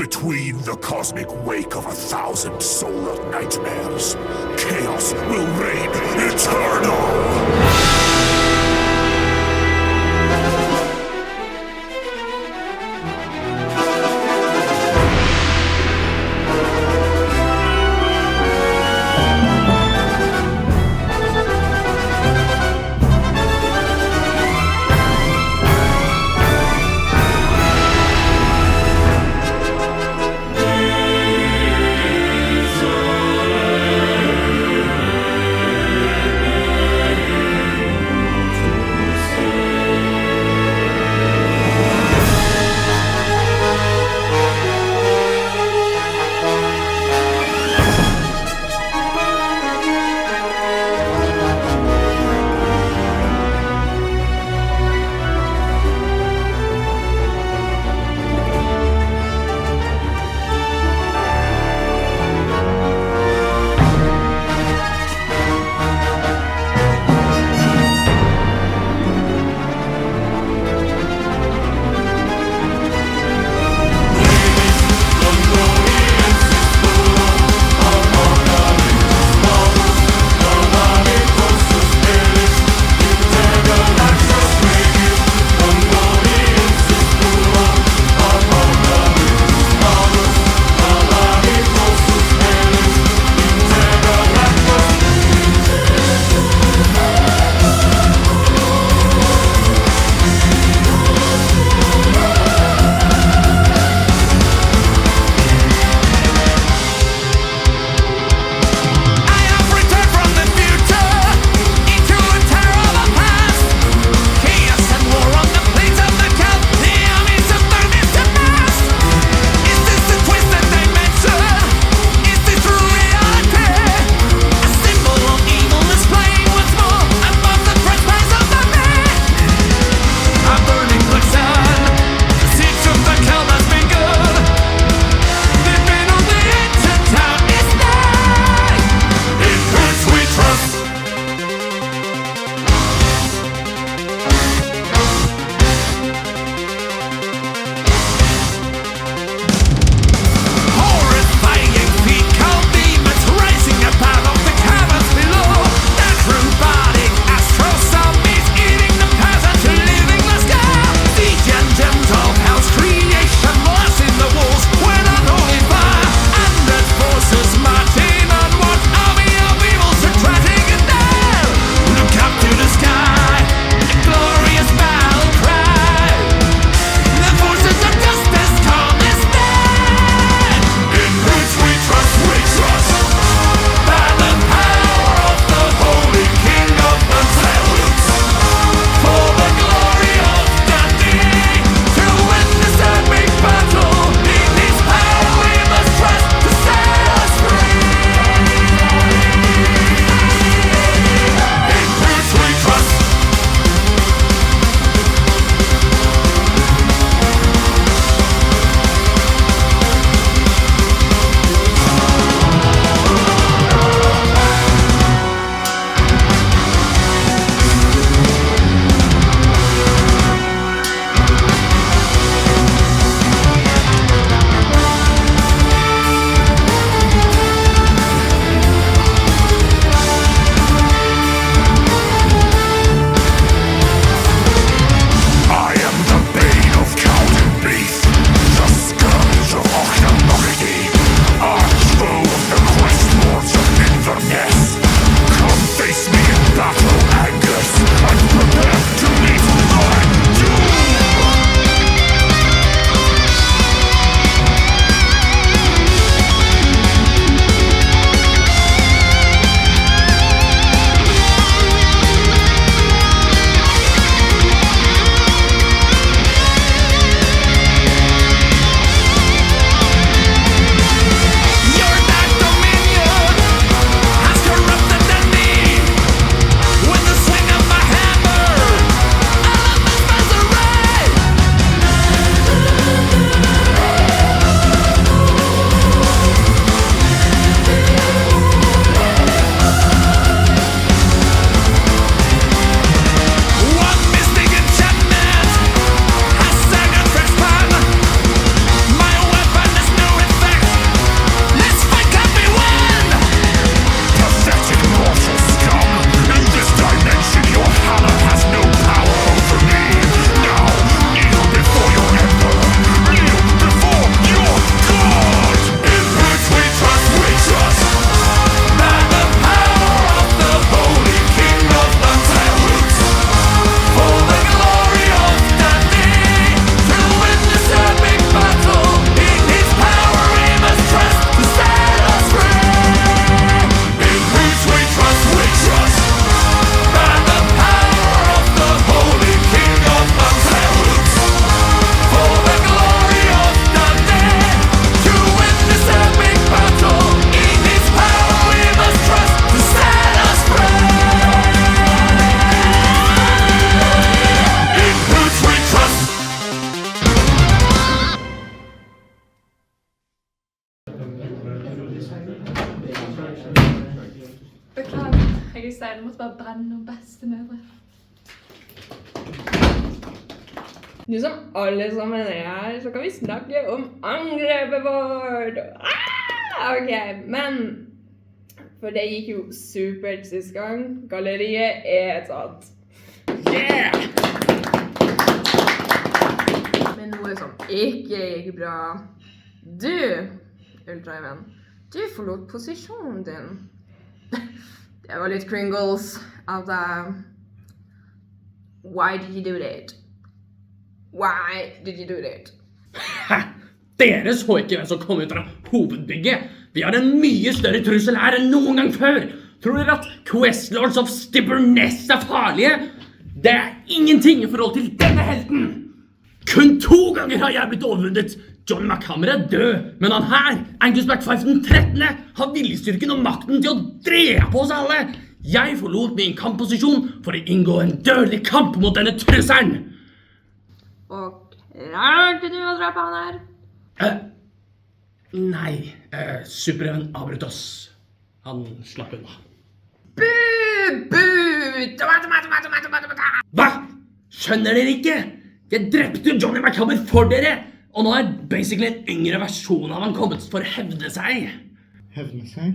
Between the cosmic wake of 1,000 solar nightmares, chaos will reign eternal! det måtte bare brenne noen bestemødre. Nå som alle sammen er her, så kan vi snakke om angrepet vårt. Ok, men for det gikk jo supert sist gang. Galleriet er tatt. Yeah! Men noe som ikke gikk bra. Du, Ultraven, du forlot posisjonen din. Det var litt kringles av deg. Why did you do that? Why did you do that? Dere så ikke hvem som kom ut fra hovedbygget. Vi har en mye større trussel her enn noen gang før. Tror dere at Questlords of Stibberness er farlige? Det er ingenting i forhold til denne helten. Kun 2 ganger har jeg blitt overvunnet. John McHammer er død, men han her, Angus MacPfyre den 13., har viljestyrken og makten til å drepe oss alle. Jeg forlot min kampposisjon for å inngå en dødelig kamp mot denne trusselen. Og klarte du å drepe han her? Nei, Supereven avbrøt oss. Han slapp unna. Hva? Skjønner dere ikke? Jeg drepte Johnny McHammer for dere, og nå er basically en yngre versjon av han kommet for å hevne seg. Hevne seg?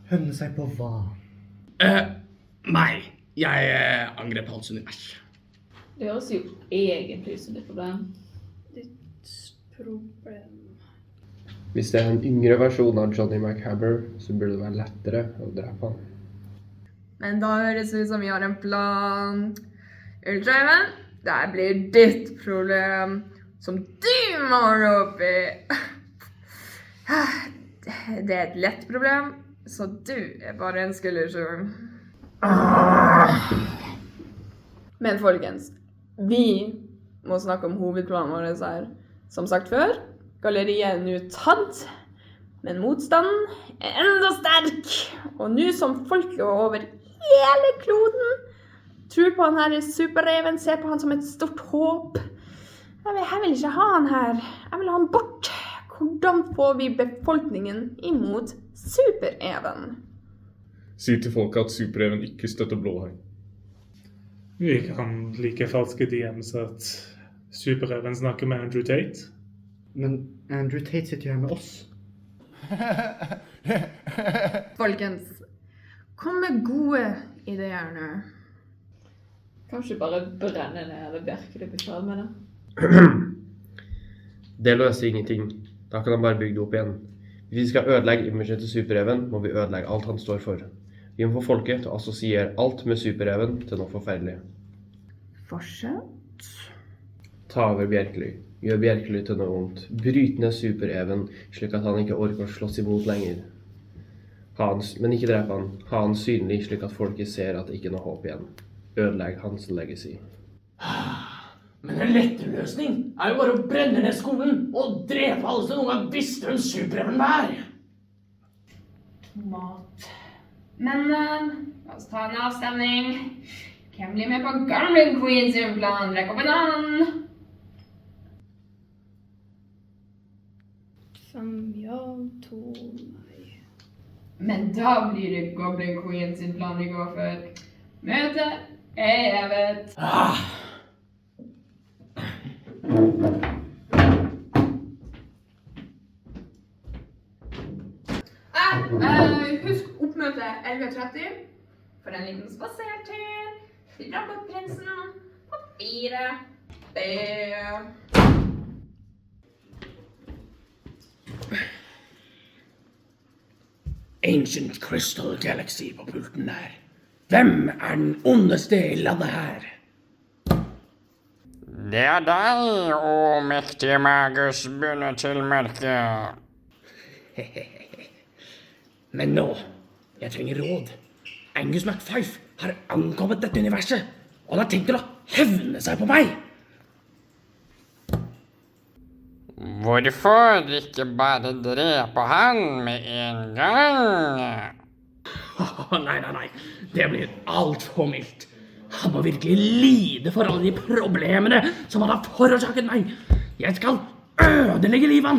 Hevne seg på hva? Meg. Jeg angrep hans univers. Det høres jo egentlig som ditt problem. Hvis det er en yngre versjon av Johnny McHammer, så burde det være lettere å drepe han. Men da høres det ut som vi har en plan. Ultraven, det blir ditt problem, som du må ordne opp i. Det er et lett problem, så du er bare en skuldersjøl. Men folkens, vi må snakke om hovedplanen vår her. Som sagt før, galleriet er nå tatt, men motstanden er enda sterk. Og nå som folk over hele kloden tror på han her i Superreven, ser på han som et stort håp. Jeg vil ikke ha han her. Jeg vil ha han bort. Hvordan får vi befolkningen imot Supereven? Si til folk at Supereven ikke støtter Blåhøy. Vi kan like falske DMs at Supereven snakker med Andrew Tate. Men Andrew Tate sitter jo her med oss. Folkens, kom med gode ideer nå. Kanskje bare brenne ned eller virkelig bli ferdig med det? Det løser ingenting. Da kan han bare bygge det opp igjen. Hvis vi skal ødelegge imaget til Supereven, må vi ødelegge alt han står for. Vi må få folket til å assosiere alt med Supereven til noe forferdelig. Fortsett. Ta over Bjerkely. Gjør Bjerkely til noe ondt. Bryt ned Supereven, slik at han ikke orker å slåss imot lenger. Men ikke drepe han. Ha han synlig, slik at folket ser at det ikke er noe håp igjen. Ødelegg hans legacy. Men en lettere løsning er jo bare å brenne ned skolen og drepe alle som noen gang visste hvem Supereven var. Mat. Men la oss ta en avstemning. Hvem blir med på Garmin Queen sin plan? Rekk opp en hånd. Som jeg tror meg. Men da blir det Goblin Queen sin plan vi går for. Møtet er hevet. Husk oppmøtet 11:30 for en liten spasertur til Drabbotprinsen på 4B. Ancient Crystal Galaxy på pulten der. Hvem er den ondeste i landet her? Det er deg, å mektige magus bundet til mørket. Men nå, jeg trenger råd. Angus MacPfyre har ankommet dette universet, og han har tenkt til å hevne seg på meg. Hvorfor ikke bare drepe han med en gang? Nei. Det blir alt for mildt. Han må virkelig lide for alle de problemene som han har forårsaket meg. Jeg skal ødelegge livet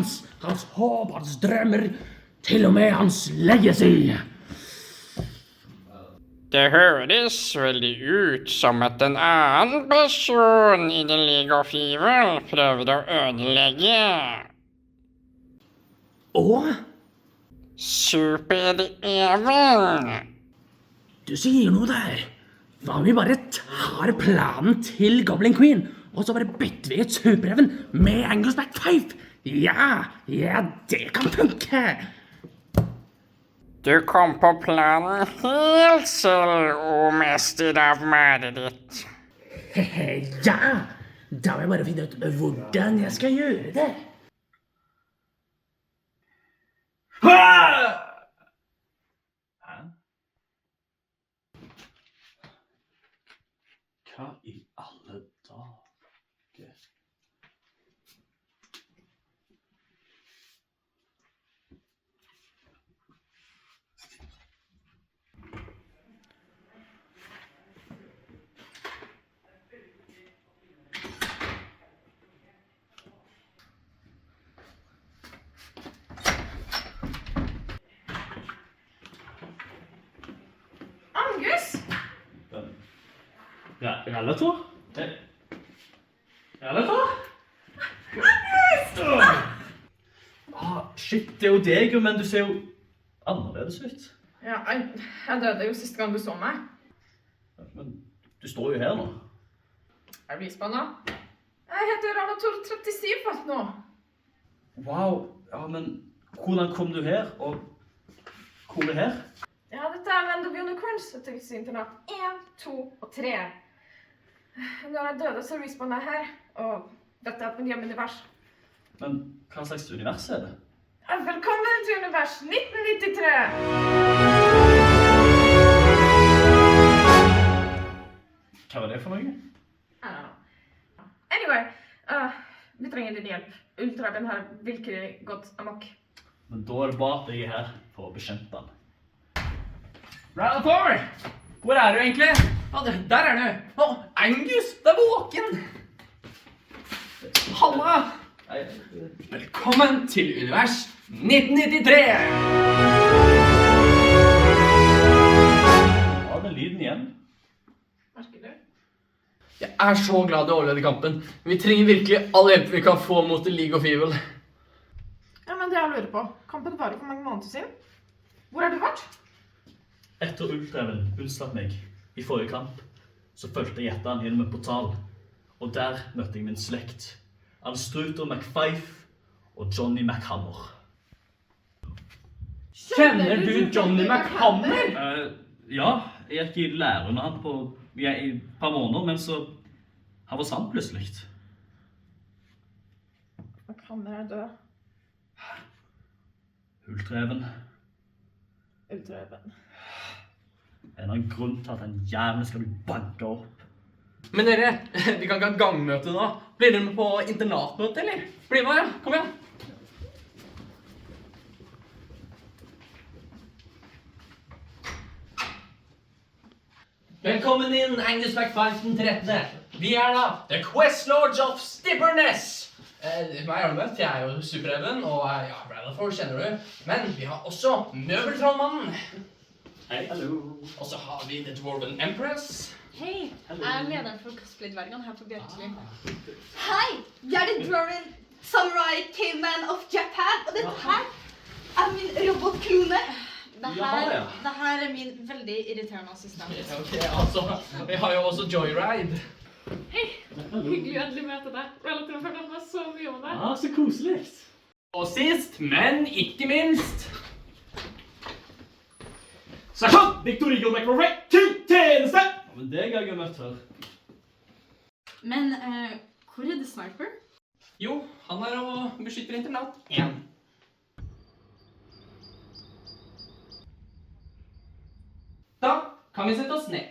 hans håp, hans drømmer, til og med hans legacy. Det høres veldig ut som at en annen person i The League of Evil prøvde å ødelegge. Super-Even. Du sier noe der. Hva om vi bare tar planen til Goblin Queen, og så bare bytter vi ut Super-Even med Angus McFife? Ja, det kan funke. Du kom på planen helt selv, o mester av mareritt. Ja, da må jeg bare finne ut hvordan jeg skal gjøre det. Hva i alle dager? Angus! Relator? Relator? Shit, det er jo deg, men du ser jo annerledes ut. Ja, jeg døde jo siste gang du så meg. Men du står jo her nå. Er du ispanna? Jeg heter Relator 37 fast nå. Wow, ja, men hvordan kom du her, og hvor er her? Ja, dette er Land of Unicorns, et internat 1, 2 og 3. Når jeg døde, så respawnet jeg her, og dette er et hjemmeunivers. Men hva slags univers er det? Velkommen til univers 1993! Hva var det for noe? I don't know. Anyway, vi trenger din hjelp. Ultraven har virkelig gått amok. Men da er det bare at jeg er her for å bekjempe den. Relator! Hvor er du egentlig? Der er du! Angus, det er våken! Halla! Velkommen til univers 1993! Ja, det er lyden igjen. Merker du? Jeg er så glad du overlevde kampen. Vi trenger virkelig all hjelp vi kan få mot The League of Evil. Ja, men det jeg lurer på. Kampen var jo for mange måneder siden. Hvor har du vært? Etter Ultraven unnslapp meg i forrige kamp, så følte jeg etter han gjennom en portal. Og der møtte jeg min slekt. Anstrutor McFife og Johnny McHammer. Kjenner du Johnny McHammer? Ja, jeg gikk i lære under han i et par måneder, men så han forsvant plutselig. McHammer er død. Ultraven. Ultraven. En av grunnen til at den jævlen skal bli banket opp. Men dere, vi kan ikke ha gangmøte nå. Blir dere med på internatmøte, eller? Bli med, ja. Kom igjen. Velkommen inn, Angus McFife den 13. Vi er da The Quest Lords of Stibberness. Meg har du møtt, jeg er jo Super-Even, og ja, Relator kjenner du. Men vi har også Møbeltrollmannen. Hei, hallo. Og så har vi The Dwarven Empress. Hei, jeg er lederen for cosplay-dvergene her på Bjørkeli. Hei, jeg er The Dwarven Samurai Caveman of Japan, og dette her er min robotklone. Det her er min veldig irriterende assistent. Ok, altså, vi har jo også Joyride. Hei, hyggelig å endelig møte deg. Relator har fortalt meg så mye om deg. Så koselig. Og sist, men ikke minst, Sasha Victor Eagle McRae til tjeneste! Men det har jeg møtt før. Men, hvor er The Sniper? Jo, han er og beskytter internat 1. Da kan vi sette oss ned.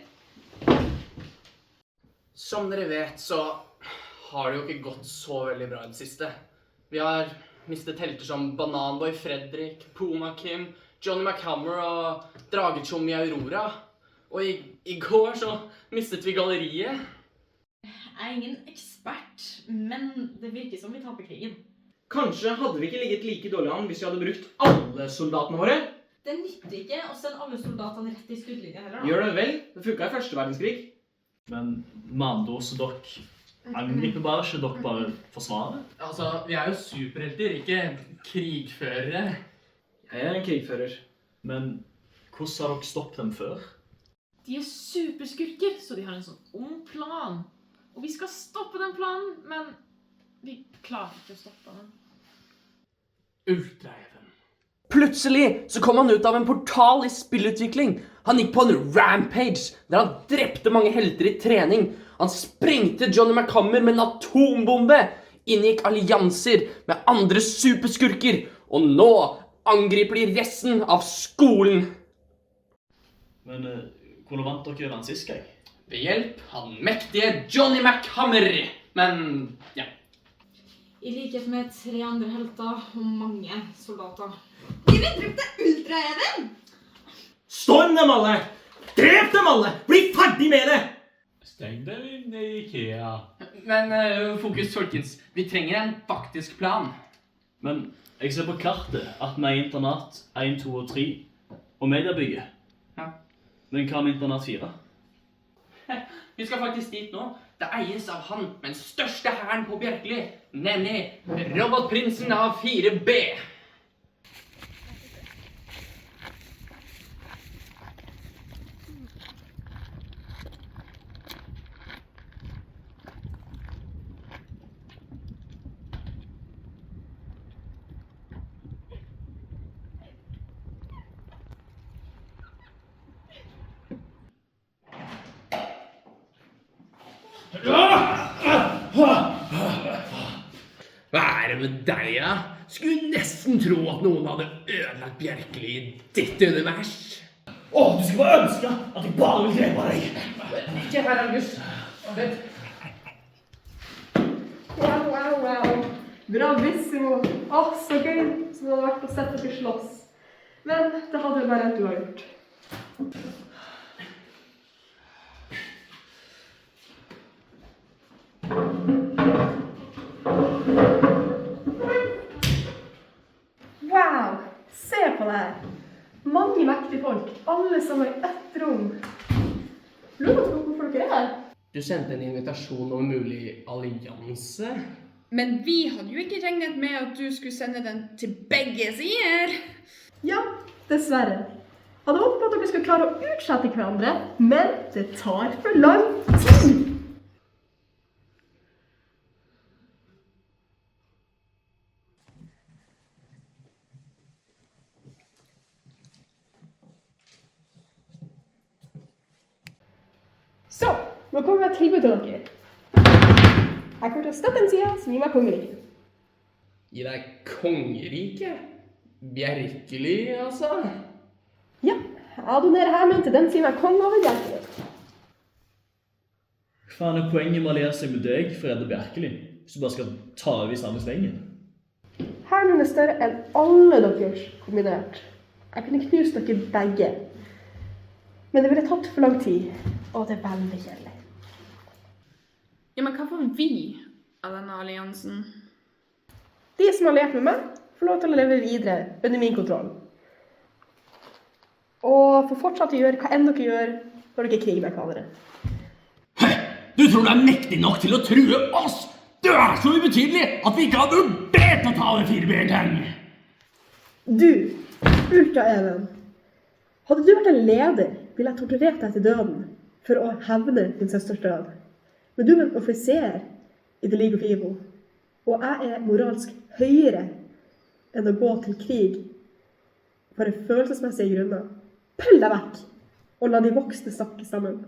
Som dere vet, så har det jo ikke gått så veldig bra i det siste. Vi har mistet helter som Bananboy Fredrik, Puma Kim, Johnny McHammer og Dragechom i Aurora. Og i går så mistet vi galleriet. Jeg er ingen ekspert, men det virker som vi taper krigen. Kanskje hadde vi ikke ligget like dårlig an hvis vi hadde brukt alle soldatene våre? Det nytter ikke å sende alle soldatene rett I skuddlinja heller da. Gjør det vel? Det funket I første verdenskrig. Men med andre ord så dere angriper bare, ikke dere bare forsvarer? Altså, vi jo superhelter, ikke krigførere. Jeg en krigfører. Men hvordan har dere stoppet dem før? De superskurker, så de har en sånn ond plan. Og vi skal stoppe den planen, men vi klarer ikke å stoppe den. Ultraeven. Plutselig så kom han ut av en portal I spillutvikling. Han gikk på en rampage, der han drepte mange helter I trening. Han sprengte Johnny McHammer med en atombombe, inngikk allianser med andre superskurker, og nå angriper de resten av skolen. Men hvordan vant dere den sist gang? Ved hjelp av den mektige Johnny McHammer. Men, ja. I likhet med 3 andre helter og mange soldater. Vi brukte ultraeven! Storm dem alle! Drep dem alle! Bli ferdig med det! Steng dem inn I IKEA. Men fokus, folkens. Vi trenger en faktisk plan. Men jeg ser på kartet at vi internat 1, 2 og 3 og mediebygget. Ja. Men hva med internat 4? Vi skal faktisk dit nå. Det eies av han med den største hæren på Bjerkeli, nemlig robotprinsen av 4B. Hva det med deg, ja? Skulle nesten tro at noen hadde ødelagt Bjerkeli I ditt univers. Du skulle bare ønske at jeg bare vil drepe deg. Ikke her, August. Vent. Wow. Bravissimo. Så gøy som det hadde vært å sette dere slåss. Men det hadde bare du har gjort. Wow, se på det her. Mange mektige folk, alle som I ett rom. Lurer på hvorfor dere her. Du sendte en invitasjon om mulig allianse. Men vi hadde jo ikke regnet med at du skulle sende den til begge sider. Ja, dessverre. Hadde håpet at dere skulle klare å utslette hverandre, men det tar for lang tid. Så, nå kommer vi med et tilbud til dere. Jeg kommer til å støtte en side som gir meg kongeriket. Gi deg kongeriket? Bjerkeli, altså? Ja, jeg donerer hermed til den siden jeg konge over Bjerkeli. Hva faen poenget med å alliere seg med deg for å redde Bjerkeli, hvis du bare skal ta over I samme slengen? Hermen større enn alle deres kombinert. Jeg kunne knust dere begge. Men det ville tatt for lang tid, og det veldig kjedelig. Ja, men hva får vi av denne alliansen? De som har alliert med meg, får lov til å leve videre under min kontroll. Og får fortsatt å gjøre hva enn dere gjør når dere kriger med hverandre. Du tror du mektig nok til å true oss? Du så ubetydelig at vi ikke har vurdert å ta over 4B en gang. Du, Ultraeven. Hadde du vært en leder, ville jeg torturert deg til døden for å hevne din søsters død. Men du er en offiser I The League of Evil, og jeg moralsk høyere enn å gå til krig for følelsesmessige grunner. Pøll deg vekk, og la de voksne snakke sammen.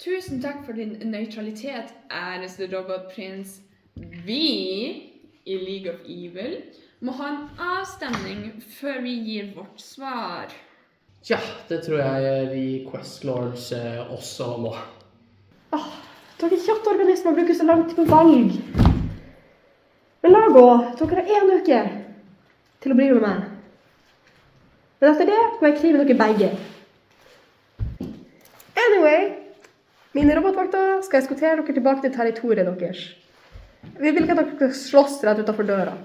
Tusen takk for din nøytralitet, æreste robotprins. Vi I League of Evil må ha en avstemning før vi gir vårt svar. Ja, det tror jeg vi Quest Lords også må. Dere kjøttorganismer bruker så lang tid på valg. Men la gå, dere har 1 uke til å bli med meg. Men etter det går jeg krig med dere begge. Anyway, mine robotvakter skal eskortere dere tilbake til territoriet deres. Vi vil ikke at dere skal slåss rett utenfor døra.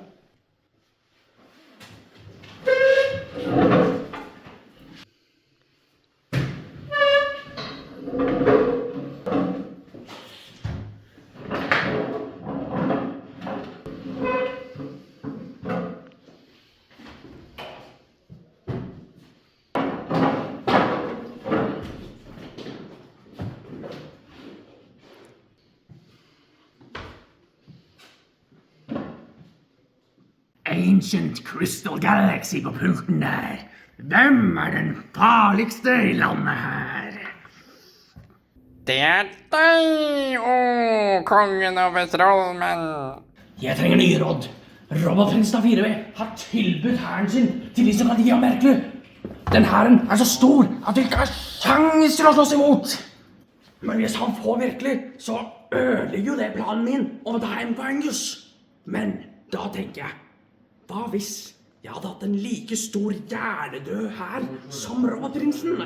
Ancient Crystal Galaxy på pulten der. Hvem den farligste i landet her? Det deg, kongen over trollmenn. Jeg trenger nye råd. Robotprinsen av 4V har tilbudt hæren sin til de som kan gi ham Merklu. Den hæren så stor at vi ikke har sjans til å slåss imot. Men hvis han får Merklu, så ødelegger jo det planen min om å ta hjem på Angus. Men da tenker jeg, hva hvis jeg hadde hatt en like stor hjernedød hær som Robotprinsen?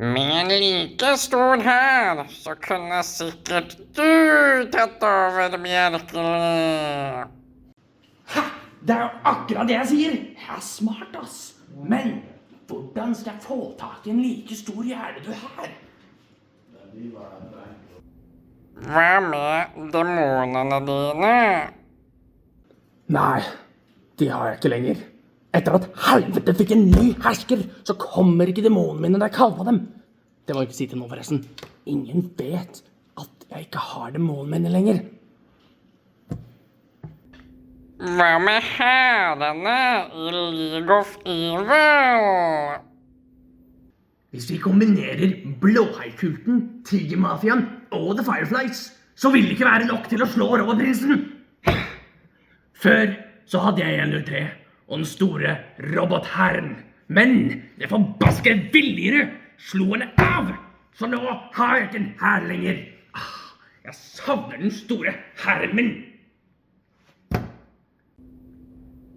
Med en like stor hær, så kunne sikkert du tatt over Bjerkeli. Ha! Det jo akkurat det jeg sier. Jeg smart, ass. Men hvordan skal jeg få tak i en like stor hjernedød hær? Hva med demonene dine? Nei, de har jeg ikke lenger. Etter at helvete fikk en ny hersker, så kommer ikke demonene mine når jeg kaller dem. Det må jeg ikke si til noen forresten. Ingen vet at jeg ikke har demonene mine lenger. Hva med hærene i League of Evil? Hvis vi kombinerer Blåheikulten, Tigermafiaen og The Fireflies, så vil det ikke være nok til å slå Robotprinsen. Før så hadde jeg en U3 og den store robothæren. Men det forbaske villigere slo henne av, så nå har jeg ikke en hær lenger. Jeg savner den store hæren min.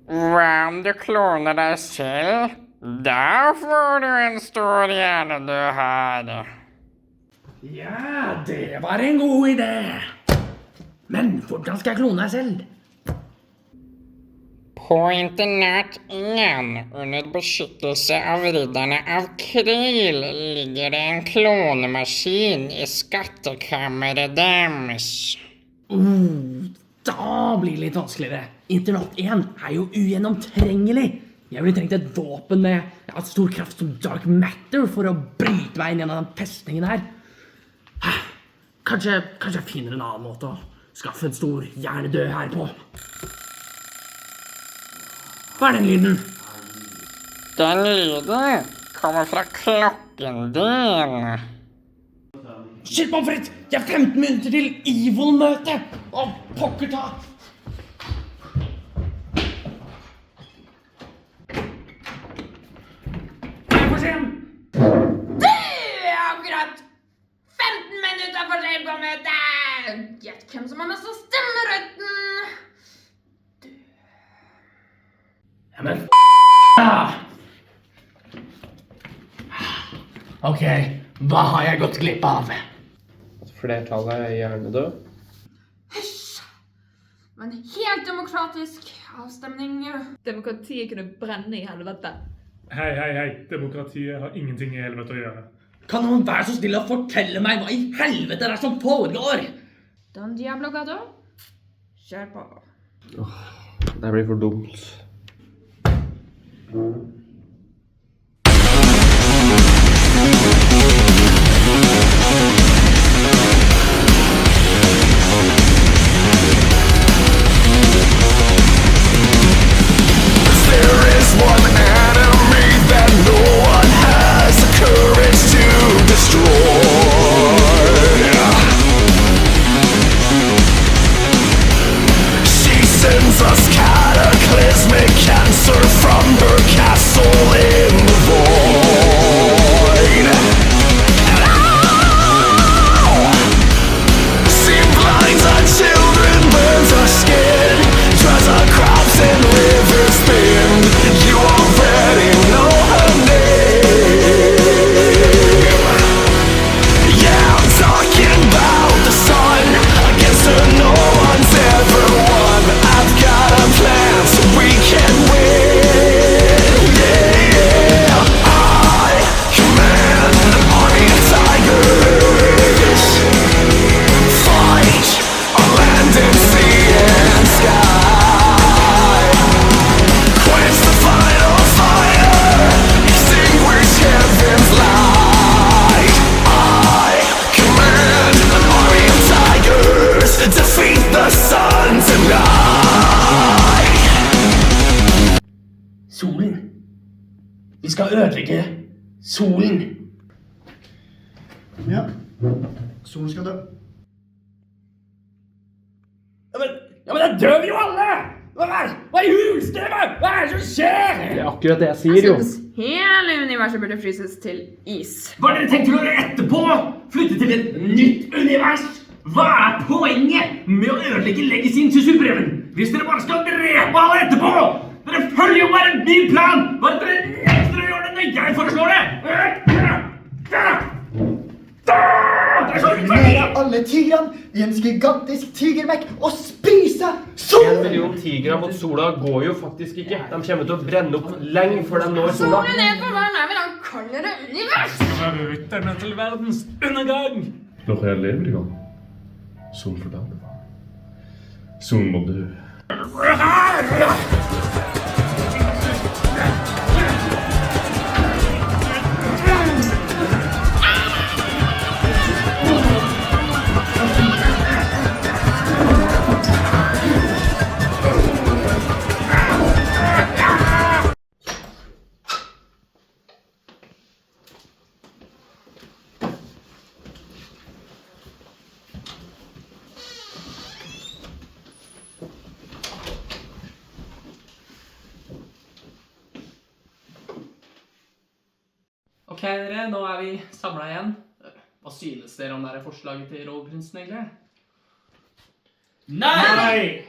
Hva om du kloner deg selv? Da får du en stor hjernedød hær. Ja, det var en god idé. Men hvordan skal jeg klone meg selv? På internat 1, under beskyttelse av ridderne av Krill, ligger det en klonemaskin i skattkammeret deres. Da blir det litt vanskeligere. Internat 1 jo ugjennomtrengelig. Jeg ville trengt et våpen med stor kraft som Dark Matter for å bryte meg inn gjennom den festningen her. Kanskje jeg finner en annen måte å skaffe en stor hjernedød her på. Hva den lyden? Den lyden kommer fra klokken din. Shit, Manfred! Jeg har 15 minutter til Evil-møte! Å, pokker ta! Jeg er for sen! Du akkurat 15 minutter for sent på møtet! Gjett hvem som har mest av stemmeretten! Ja, men Ok, hva har jeg gått glipp av? Flertallet hjernedød. Hysj! Det var en helt demokratisk avstemning. Demokratiet kunne brenne i helvete. Hei. Demokratiet har ingenting i helvete å gjøre. Kan noen være så stille og fortelle meg hva i helvete det er som foregår? Don Diablo Gado, kjør på. Det blir for dumt. Sends us cataclysmic cancer from her castle. Solen! Ja. Solen skal dø. Ja, men da dør vi jo alle! Hva i hulstedet? Hva er det som skjer? Det er akkurat det jeg sier, jo. Hele universet burde fryses til is. Hva har dere tenkt å gjøre etterpå? Flytte til et nytt univers? Hva er poenget med å ødelegge legacyen til Supereven? Hvis dere bare skal drepe alle etterpå! Dere følger jo bare min plan! Hva er det dere nekter å gjøre det når jeg foreslår det? Eliminere alle tigrene i en gigantisk tigermekk og spise solen! 1 million tigre mot sola går jo faktisk ikke. De kommer til å brenne opp lenge før de når sola. Solen er for varm, jeg vil ha kaldere univers! Rytterne til verdens undergang! Når jeg lever i gang, solen forlater meg. Solen må dø. Ok, dere, nå er vi samlet igjen. Hva synes dere om dette forslaget til Rollprinsen, egentlig? Nei!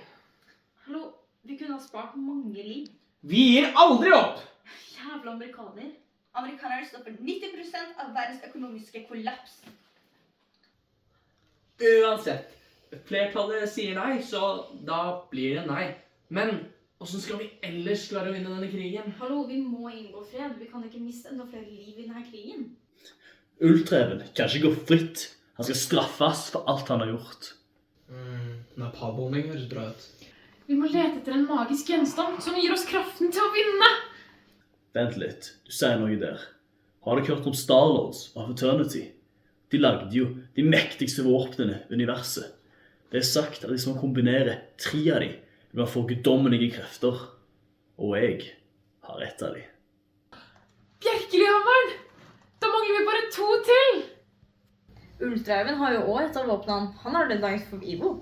Hallo, vi kunne ha spart mange liv. Vi gir aldri opp! Jævla amerikaner. Amerikanere står for 90% av verdens økonomiske kollaps. Uansett, flertallet sier nei, så da blir det nei. Men hvordan skal vi ellers klare å vinne denne krigen? Hallo, vi må inngå fred. Vi kan ikke miste enda flere liv i denne krigen. Ulltreven kan ikke gå fritt. Han skal straffes for alt han har gjort. Napalbombing høres bra ut. Vi må lete etter en magisk gjenstand som gir oss kraften til å vinne. Vent litt, du sier noe der. Har dere hørt om Starlords of Eternity? De lagde jo de mektigste våpnene i universet. Det er sagt at de som kombinerer 3 av dem, vil man få guddommelige krefter. Og jeg har ett av dem. Bjerkelihammeren! Da mangler vi bare 2 til! Ulltreven har jo også et av våpnene. Han har det Knife of Evil.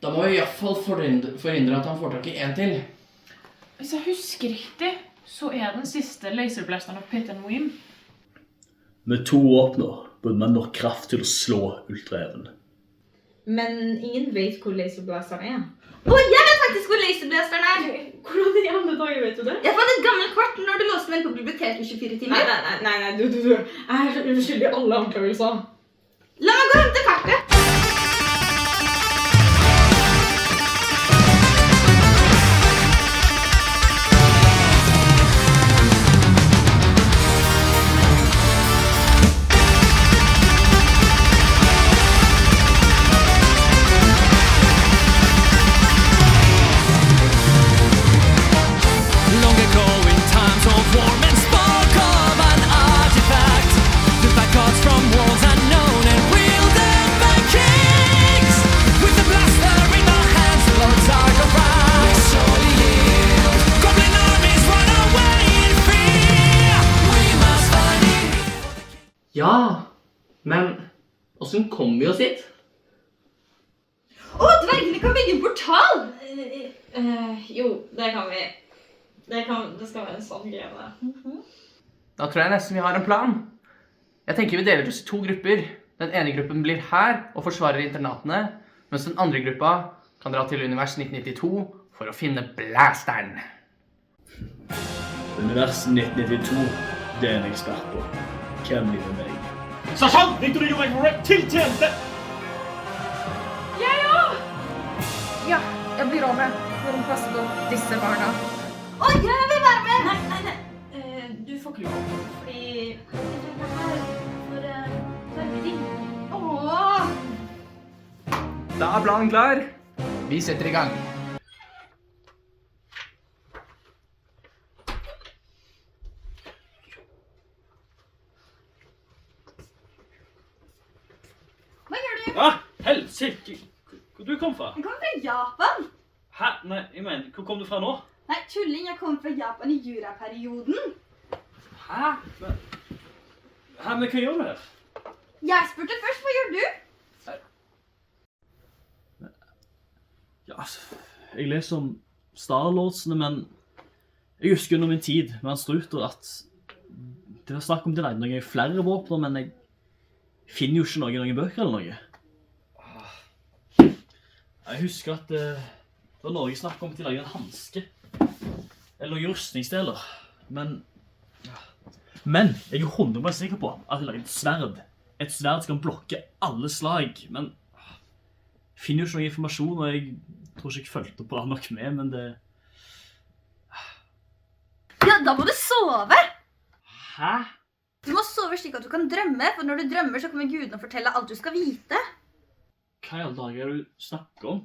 Da må vi i hvert fall forhindre at han får tak i en til. Hvis jeg husker riktig, så er den siste laserblasteren av Pit and Weem. Med 2 våpner burde man nok kraft til å slå Ulltreven. Men ingen vet hvor laserblasteren er. Jeg vet faktisk hvor laserblasteren er! Hvordan i andre dager vet du det? Jeg fant et gammelt kort når du låste meg inn på biblioteket i 24 timer. Nei, du. Jeg er uskyldig i alle anklagelser. La meg gå og hente kartet! Ja, men hvordan kommer vi oss hit? Dvergene kan bygge en portal! Jo, det kan vi. Det skal være en sånn greie der. Da tror jeg nesten vi har en plan. Jeg tenker vi deler oss i 2 grupper. Den ene gruppen blir her og forsvarer internatene, mens den andre gruppa kan dra til Univers 1992 for å finne blasteren. Univers 1992, det er en ekspert på. Hvem blir med meg? Sersjant Victor Hugo McRae til tjeneste! Jeg òg! Ja, jeg blir over for å passe på disse barna. Jeg vil være med! Nei. Du får ikke lov. Fordi det her for vermeting. Da er planen klar. Vi setter i gang. Hva gjør du? Helsike! Hvor du kom fra? Jeg kommer fra Japan. Hæ? Nei, jeg mener, hvor kom du fra nå? Nei, tulling, jeg kommer fra Japan i juraperioden. Hæ? Men hva gjør du her? Jeg spurte først, hva gjør du? Ja, jeg leser om Starlordsene, men jeg husker under min tid med han Struter at det var snakk om det leide noen flere våpner, men jeg finner jo ikke noen bøker eller noe. Jeg husker at det var noe snakk om at de lager en handske, eller noen rustningsdeler, men jeg er 100% sikker på at de lager et sverd som kan blokke alle slag, men jeg finner jo ikke noen informasjon, og jeg tror ikke jeg følte bra nok med, men det... Ja, da må du sove! Hæ? Du må sove slik at du kan drømme, for når du drømmer så kommer guden å fortelle alt du skal vite. Hva i alle dager er det du snakker om?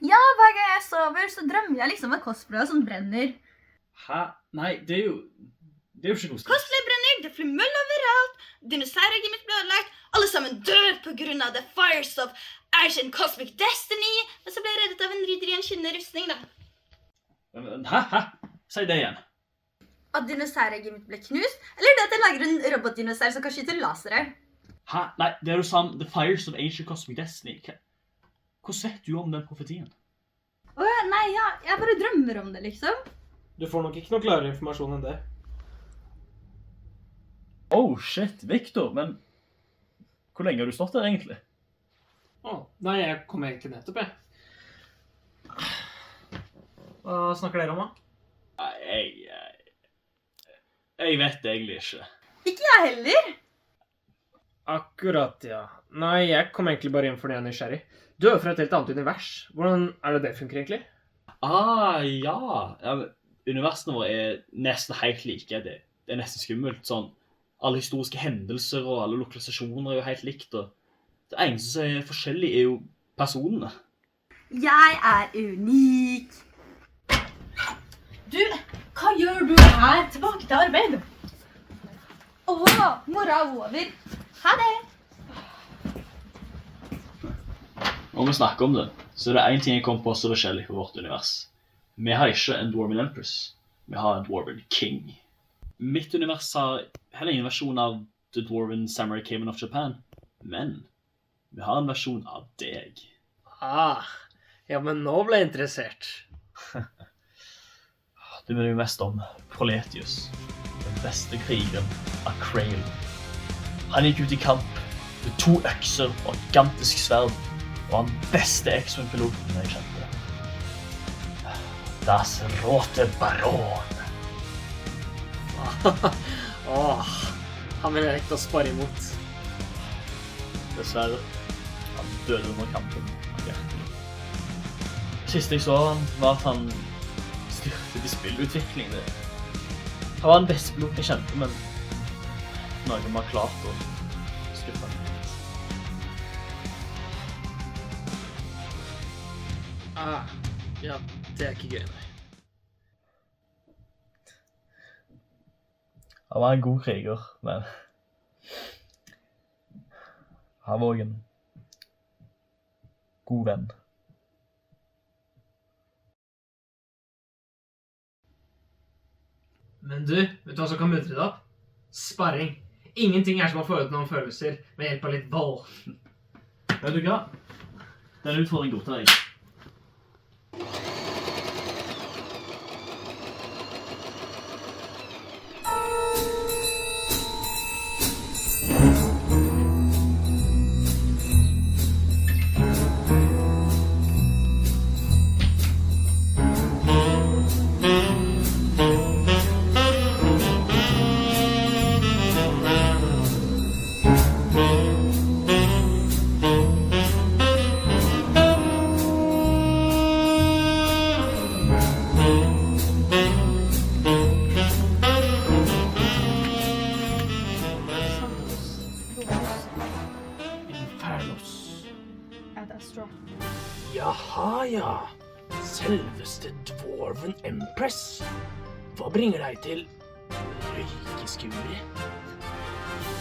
Ja, hver gang jeg sover så drømmer jeg liksom om cosplayer som brenner. Hæ? Nei, det er jo ikke koselig. Cosplay brenner, det flyr møll overalt, dinosaurer mitt ble ødelagt, alle sammen dør på grunn av the fires of Ancient Cosmic Destiny, men så ble jeg reddet av en ridder i en skinnende rustning da. Hæ? Si det igjen. At dinosaurregget mitt ble knust, eller det at jeg lager en robotdinosaur som kan skyte lasere. Hæ? Nei, det er jo sånn The Fires of Ancient Cosmic Destiny. Hva vet du om den profetien? Nei, ja, jeg bare drømmer om det, liksom. Du får nok ikke noe klarere informasjon enn det. Oh, shit, Victor, men hvor lenge har du stått der egentlig? Nei, jeg kom egentlig nettopp, jeg. Hva snakker dere om, da? Nei, jeg vet egentlig ikke. Ikke jeg heller. Akkurat, ja. Nei, jeg kom egentlig bare inn fordi jeg er nysgjerrig. Du er jo fra et helt annet univers. Hvordan er det funker egentlig? Ja. Universene våre er nesten helt like. Det er nesten skummelt. Sånn, alle historiske hendelser og alle lokalisasjoner er jo helt likt. Og det eneste som er forskjellig er jo personene. Jeg er unik. Du, hva gjør du her? Tilbake til arbeid. Mora er over. Ha det. Når vi snakker om det, så er det en ting jeg kom på så forskjellig for vårt univers. Vi har ikke en Dwarven Empress. Vi har en Dwarven King. Mitt univers har heller ingen versjon av The Dwarven Samurai Cayman of Japan, men vi har en versjon av deg. Ja, men nå ble jeg interessert. Det minner jo mest om Proletheus, den beste krigeren av Krail. Han gikk ut i kamp med 2 økser og et gigantisk sverd, og han beste X-Wing-piloten jeg kjente. Das Rote Baron. Han vil jeg ikke å spare imot. Dessverre, han døde under kampen av hjertet. Siste jeg så han var at han styrtet i spillutvikling. Han var den beste piloten jeg kjente, men noe var klart å skuffe meg. Ja, det er ikke gøy, nei. Han var en god kriger, men han var også en god venn. Men du, vet du hva som kan muntre det opp? Sparring. Ingenting er som å få ut noen følelser med hjelp av litt vold. Vet du hva? Den utfordringen godtar jeg. Jaha, ja. Selveste Dwarven Empress. Hva bringer deg til røykeskuri?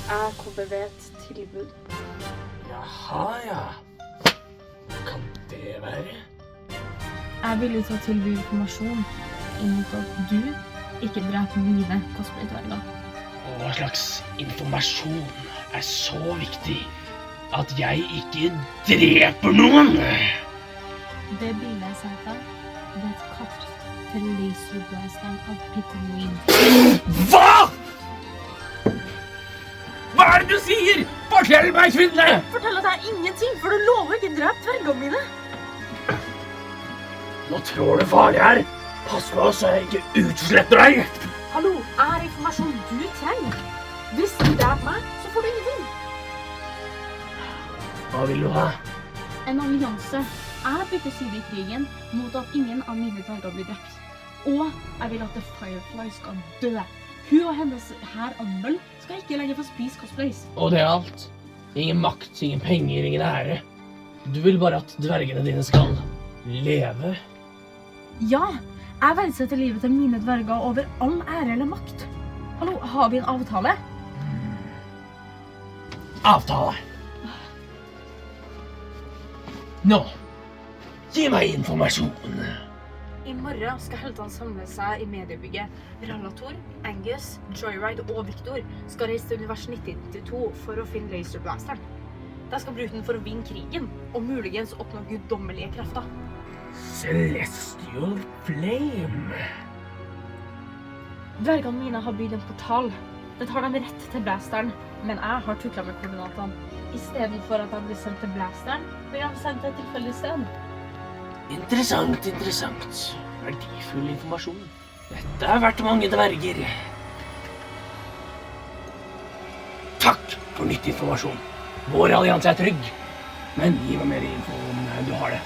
Jeg kommer ved et tilbud. Jaha, ja. Hva kan det være? Jeg er villig til å tilby informasjon innenfor at du ikke dreper mine cosplay-dverger. Og hva slags informasjon så viktig at jeg ikke dreper noen? Det bildet jeg sendte, det et kart til laserblasteren av Peter Wing. Hva?! Hva det du sier? Fortell meg, kvinne! Fortell at det ingenting, for du lover ikke drept dvergene mine. Nå tror du farlig her. Pass på så jeg ikke utsletter deg. Hallo, informasjon du trenger. Hvis du dreper meg, så får du ingenting. Hva vil du ha? En allianse. Jeg bytter side i krigen mot at ingen av mine dverger blir drept. Og jeg vil at The Firefly skal dø. Hun og hennes herr Anmøll skal ikke lenger få spise cosplays. Og det alt. Ingen makt, ingen penger, ingen ære. Du vil bare at dvergene dine skal leve. Ja, jeg verdsetter livet til mine dverger over all ære eller makt. Hallo, har vi en avtale? Avtale. Nå, gi meg informasjon. I morgen skal heltene samle seg i mediebygget. Ralator, Angus, Joyride og Victor skal reise til univers 1992 for å finne laserblasteren. De skal bruke den for å vinne krigen, og muligens oppnå guddommelige krefter. Celestial Flame. Dvergene mine har bygd en portal. Den tar dem rett til blasteren, men jeg har tuklet med koordinatene. I stedet for at de blir sendt til blasteren, blir de sendt til et tilfeldig sted. Interessant. Verdifull informasjon. Dette har vært mange dverger. Takk for nyttig informasjon. Vår allianse er trygg. Men gi meg mer info om du har det.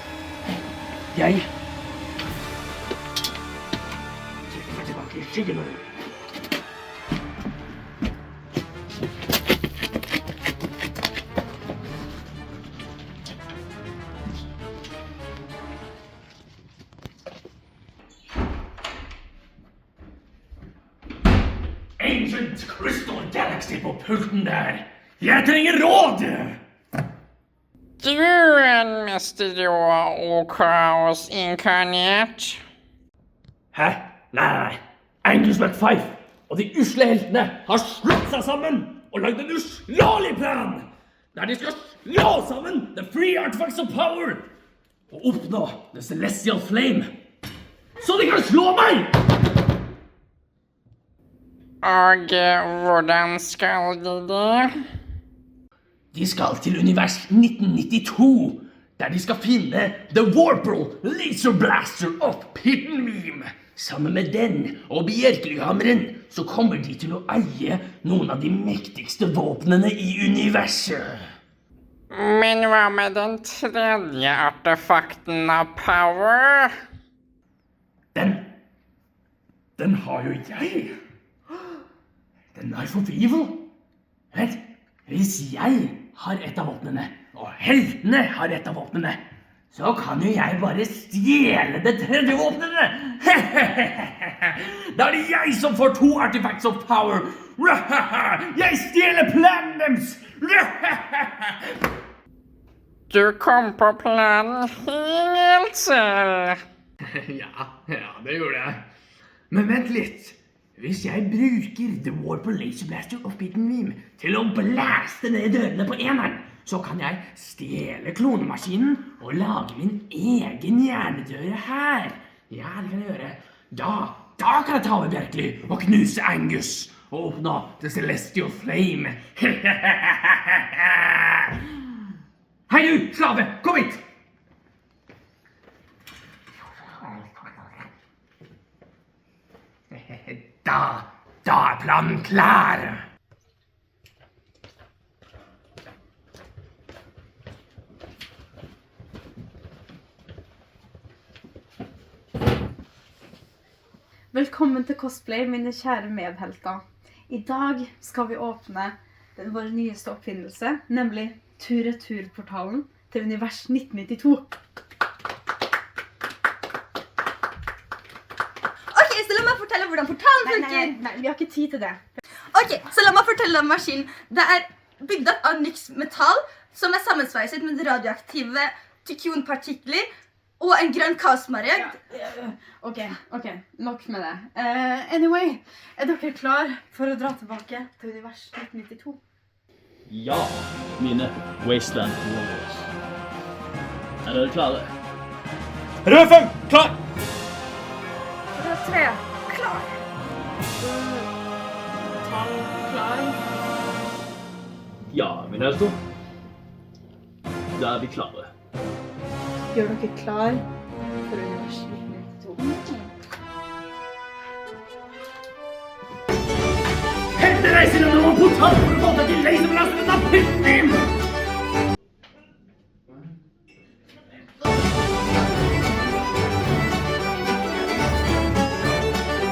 Jeg trekker meg tilbake i skyggen. Ancient Crystal Galaxy på pulten der. Jeg trenger råd! Du en Mester Yoda og Kaos inkarnert. Hæ? Nei. Angus McFife og de usle heltene har slått seg sammen og lagd en uslåelig plan der de skal slå sammen The Three Artifacts of Power og oppnå The Celestial Flame så de kan slå meg! Og hvordan skal de det? De skal til univers 1992, der de skal finne The Warple Laser Blaster of Pittenweem. Sammen med den og Bjerkelyhammeren så kommer de til å eie noen av de mektigste våpnene i universet. Men hva med den tredje artefakten av power? Den har jo jeg. Den er for evil. Hvis jeg har et av våpnene, og heltene har et av våpnene, så kan jo jeg bare stjele det tredje våpnene. Da er det jeg som får 2 artifacts of power. Jeg stjeler planen deres. Du kom på planen helt selv. Ja, det gjorde jeg. Men vent litt. Hvis jeg bruker The Warple Laser Blaster of Pittenweem til å blæste ned dørene på eneren, så kan jeg stjele klonemaskinen og lage min egen hjernedøre her. Ja, det kan jeg gjøre. Da kan jeg ta over Bjerkely og knuse Angus og oppnå The Celestial Flame. Hei du, slave, kom hit! Da er planen klar. Velkommen til cosplay, mine kjære medhelter. I dag skal vi åpne vår nyeste oppfinnelse, nemlig Tur-Retur-portalen til univers 1992. Hvordan portalen funker. Nei, vi har ikke tid til det. Ok, så la meg fortelle om maskinen. Det er bygd opp av Nyx metall, som er sammensveiset med radioaktive tykionpartikler Og en grønn kaosmareg. Ok, nok med det. Anyway, dere klar for å dra tilbake til univers 1992? Ja, mine Wasteland Warriors. Dere klare? Rød 5, klar! Rød 3, klar! Tall, klar? Ja, mine helter. Da vi klare. Gjør dere klar for univers 1992? Hente reiser gjennom en portal for å få deg til laserblasteren av Pitnim!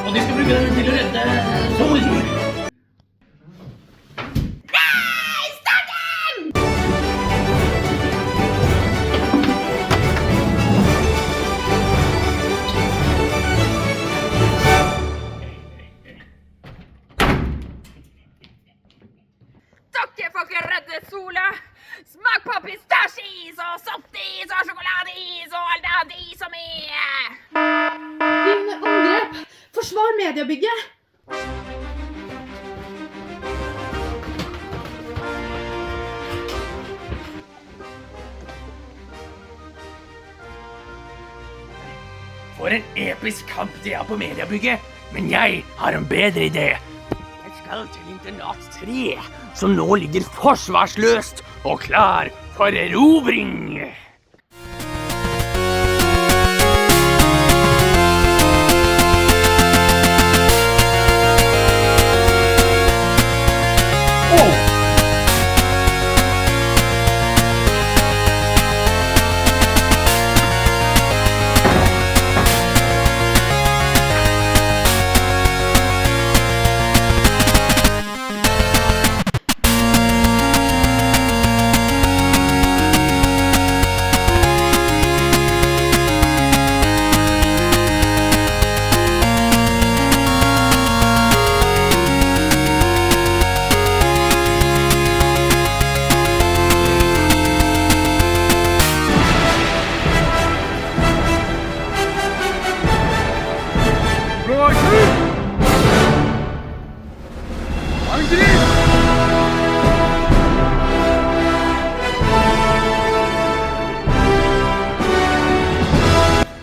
Og de skal bruke den til å redde solen. Dere får ikke redde sola! Smak på pistasjeis og softis og sjokoladeis og alt det is som er! Dine angrep! Forsvar mediebygget! For en episk kamp det er på mediebygget, men jeg har en bedre idé. Jeg skal til internat 3, som nå ligger forsvarsløst og klar for erobring.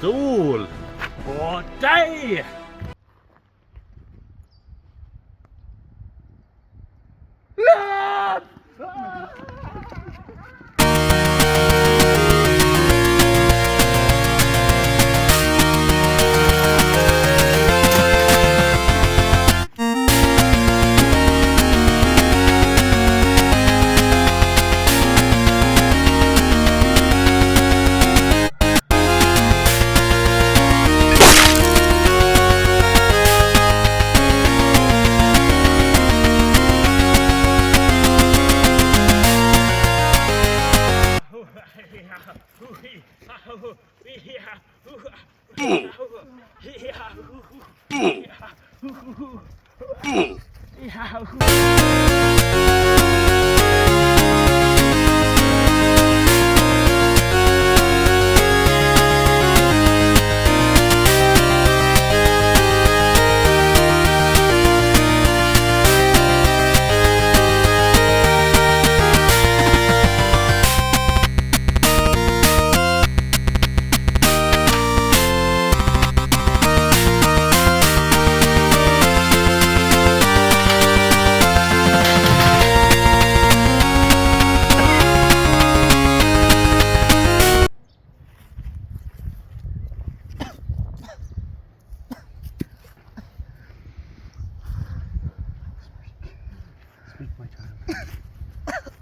Stol på deg!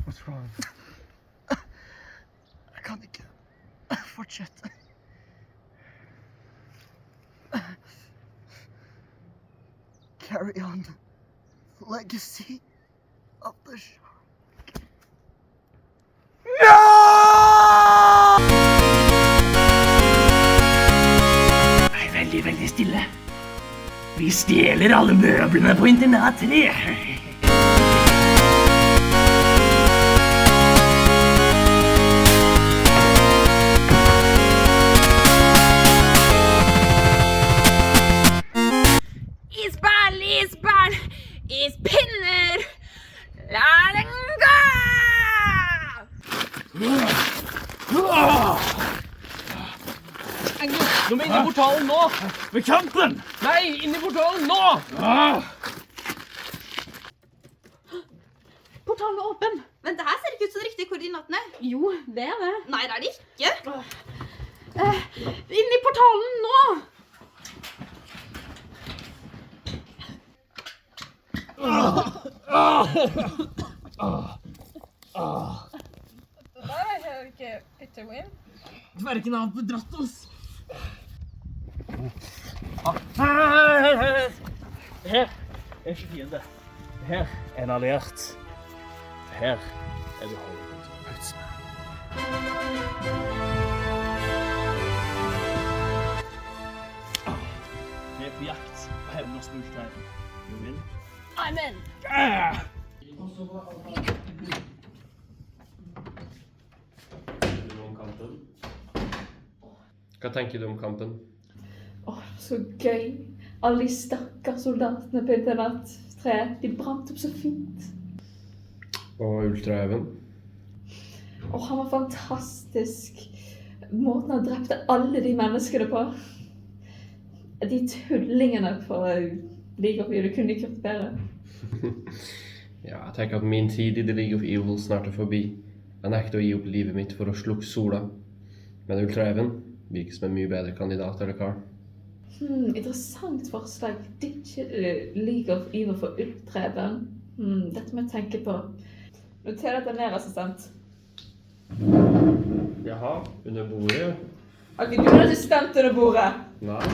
What's wrong? Jeg kan ikke fortsette. Carry on. Legacy of the shark. Vær veldig, veldig stille. Vi stjeler alle møblene på internat 3. De er inne i portalen nå! Bekjemp dem! Nei, inne i portalen nå! Portalen er åpen. Men det her ser ikke ut som de riktige koordinatene. Jo, det er det. Nei, det er det ikke. Inn i portalen nå! Nei, jeg har ikke Peter Wynn. Dvergen har bedratt oss. Her er ikke fiende. Her er en alliert. Her er det Hollywood Woodsman. Vi er på jakt på hevn og smulstein. You win? I'm in. Hva tenker du om kampen? Så gøy. Alle de stakkars soldatene på internat 3, de brant opp så fint. Og Ultraeven? Han var fantastisk. Måten han drepte alle de menneskene på. De tullingene på League of Evil kunne ikke gjort bedre. Ja, jeg tenker at min tid i The League of Evil snart er forbi. Jeg nekter å gi opp livet mitt for å slukke sola. Men Ultraeven virker som en mye bedre kandidat, eller hva? Interessant forslag. Ditche League of Evil for Ultraeven. Dette må jeg tenke på. Noter dette ned, assistent. Jaha, under bordet? Ok, du har ikke stemt under bordet. Nei.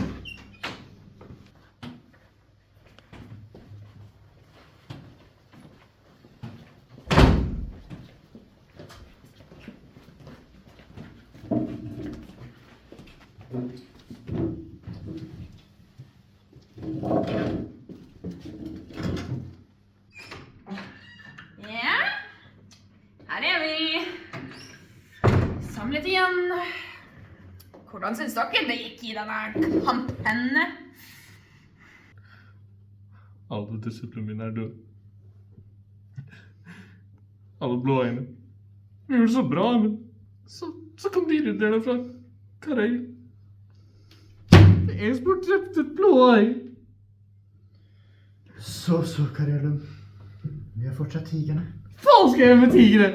Ja, her er vi. Samlet igjen. Hvordan synes dere det gikk i denne kampen? Alle disiplene mine er døde. Alle blåøyne. Vi gjorde det så bra, men så kom de rydderne fra Karel. En som har drept et blåøy. Så, Karelum. Vi er fortsatt tigerne. Falsk er med tigre!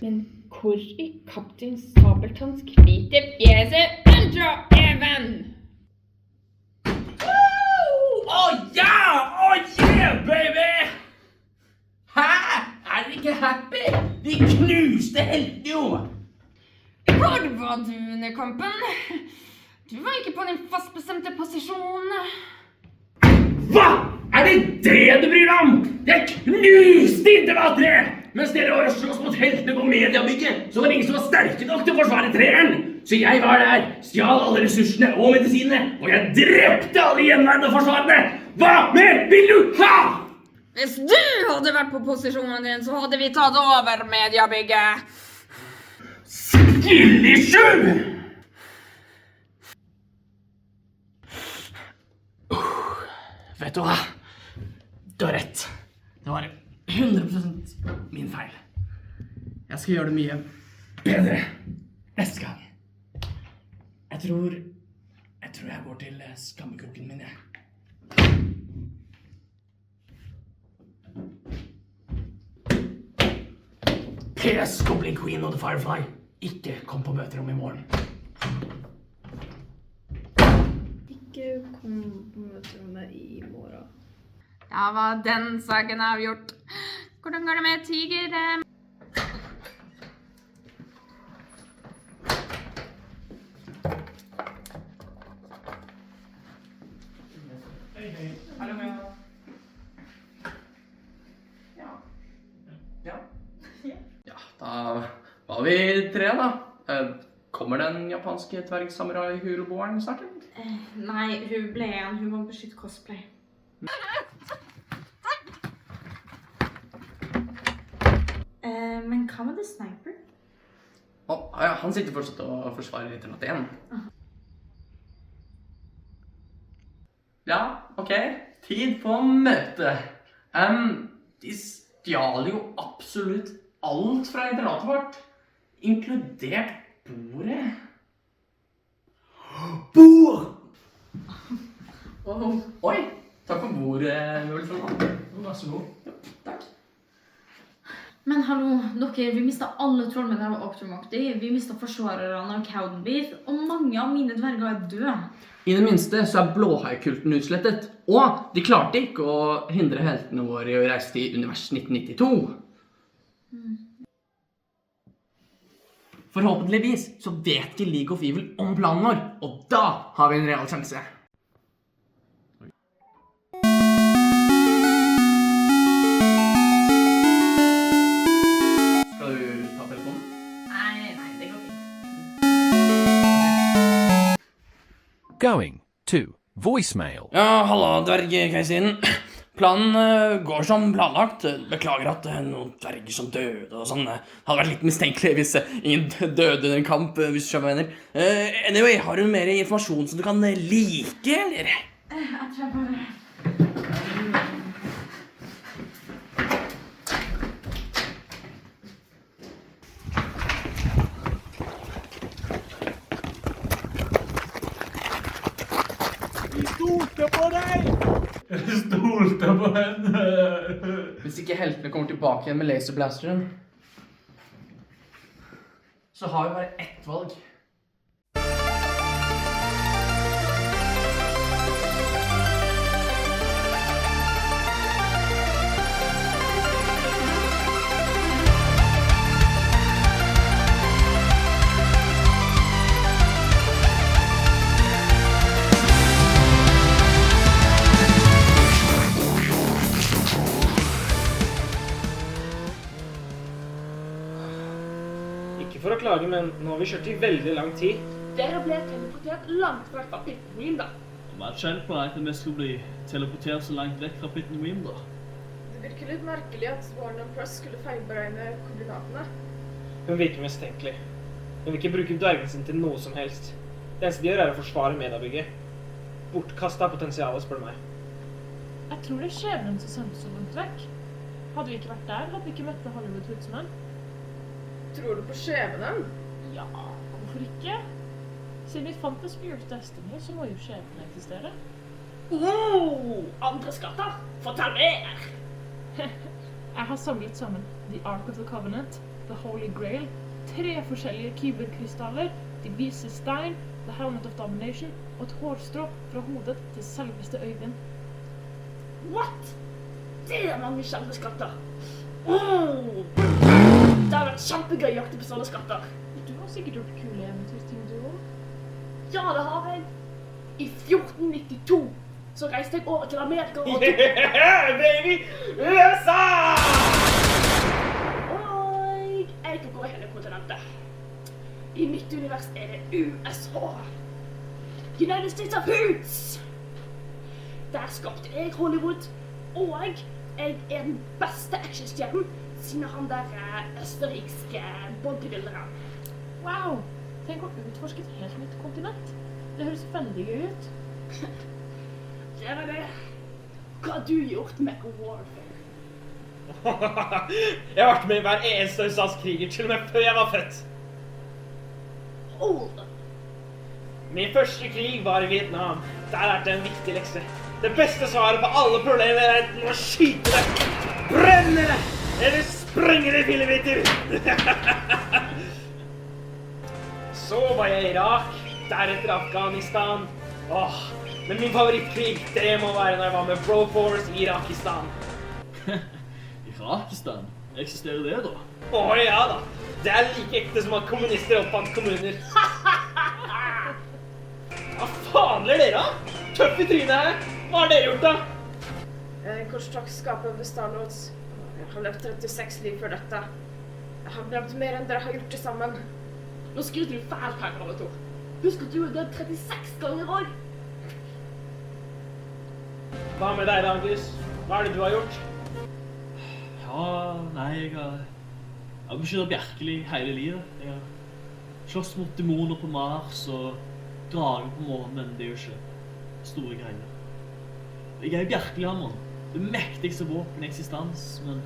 Men hvor er kaptein Sabeltanns hvite fjeset Ultraeven? Yeah, baby! Hæ? Er dere ikke happy? De knuste helten jo! Hvor var du under kampen? Du var ikke på din fastbestemte posisjon. Hva? Er det det du bryr deg om? Jeg knuste internat-3! Mens dere var og slåss mot heltene på mediebygget, så var det ingen som var sterke nok til å forsvare treeren. Så jeg var der, stjal alle ressursene og medisinene, og jeg drepte alle gjenværende forsvarene. Hva mer vil du ha? Hvis du hadde vært på posisjonen din, så hadde vi tatt over mediebygget. Skillisju! Vet du hva? Du har rett. Det var 100% min feil. Jeg skal gjøre det mye bedre neste gang. Jeg tror jeg går til skammekroken min, jeg. PS, Goblin Queen og The Firefly. Ikke kom på møterom i morgen. Ikke kom på møterommet i morgen. Da var den saken avgjort. Hvordan går det med tiger? Hei. Hallo, ja. Ja, da var vi 3 da. Kommer den japanske dvergsamurai-hurlboeren snart? Nei, hun ble igjen. Hun må beskytte cosplay. Men hva med The Sniper? Ja, han sitter fortsatt og forsvarer internat 1. Ja, ok. Tid på møte. De stjal jo absolutt alt fra internatet vårt. Inkludert bordet. Bord! Oi, takk for bordet, Ulf. Vær så god. Takk. Men hallo, dere, vi mistet alle trollmennene av Octomocty, vi mistet forsvarerne av Cowdenbeath, og mange av mine dverger er døde. I det minste så er blåhaikulten utslettet, og de klarte ikke å hindre heltene våre i å reise til univers 1992. Forhåpentligvis så vet ikke League of Evil om planen vår, og da har vi en real sjanse. Skal du ta telefonen? Nei, det går fint. Going to voicemail. Ja, halla, dvergkeiseren. Planen går som planlagt. Beklager at noen dverger som døde og sånn. Det hadde vært litt mistenkelig hvis ingen døde i en kamp, hvis du skjønner hva jeg mener. Anyway, har du mer informasjon som du kan like, eller? Jeg tror bare... Stolte på deg! Jeg stolte på henne! Hvis ikke heltene kommer tilbake igjen med laserblasteren, så har vi bare ett valg. For å klage, men nå har vi kjørt i veldig lang tid. Dere ble teleportert langt vekk fra Pitten Dream, da. Hva kjent på at vi skulle bli teleportert så langt vekk fra Pitten Dream, da? Det virker litt merkelig at Warner Press skulle feilberegne koordinatene. Hun virker mistenkelig. Hun vil ikke bruke dvergen sin til noe som helst. Det eneste de gjør er å forsvare mediebygget. Bortkastet potensialet, spør du meg. Jeg tror det er skjebnen som sendte så langt vekk. Hadde vi ikke vært der, hadde vi ikke møtt Hollywood Woodsman. Tror du på skjebnen? Ja, hvorfor ikke? Siden vi fant The Spear of Destiny, så må jo skjebnen eksistere. Andre skatter! Fortell mer! Jeg har samlet sammen The Ark of the Covenant, The Holy Grail, 3 forskjellige kyberkrystaller, De vise stein, The Helmet of Domination og et hårstrå fra hodet til selveste Øyvind. What? Det er mange kjente skatter! Det har vært kjempegøy å jakte på sånne skatter. Du har sikkert gjort kule eventyrting, du også? Ja, det har jeg. I 1492 så reiste jeg over til Amerika og... Baby! USA! Og jeg kan gå hele kontinentet. I mitt univers er det USA. United States of Hoods! Der skapte jeg Hollywood, og jeg er den beste actionstjernen siden han der østerrikske bodybuilderen. Wow! Tenk å utforske et helt nytt kontinent. Det høres veldig gøy ut. Det er det. Hva har du gjort med Warfare? Jeg har vært med i hver eneste USAs kriger, til og med før jeg var født. Hold on. Min første krig var i Vietnam. Der lærte jeg en viktig lekse. Det beste svaret på alle problemer er enten å skyte det, brenne det, eller sprenge det i fillebiter. Så var jeg i Irak, deretter Afghanistan. Men min favorittkrig, det må være når jeg var med Broforce i Irakistan. Irakistan? Eksisterer det da? Ja da. Det er like ekte som at kommunister oppfant kommuner. Hva faen ler dere da? Tøff i trynet her. Hva har dere gjort da? Kortstraksskapet ved Star-Lords. Jeg har løpt 36 liv før dette. Jeg har glemt mer enn dere har gjort det sammen. Nå skryter du fælt her, alle to. Husk at du har dødd 36 ganger også. Hva med deg da, Angus? Hva er det du har gjort? Ja, nei, jeg har beskyttet Bjerkeli hele livet. Jeg har slåss mot demoner på Mars og drager på månen, men det er jo ikke store greier. Jeg er Bjerkelihammeren, det mektigste våpen i eksistens, men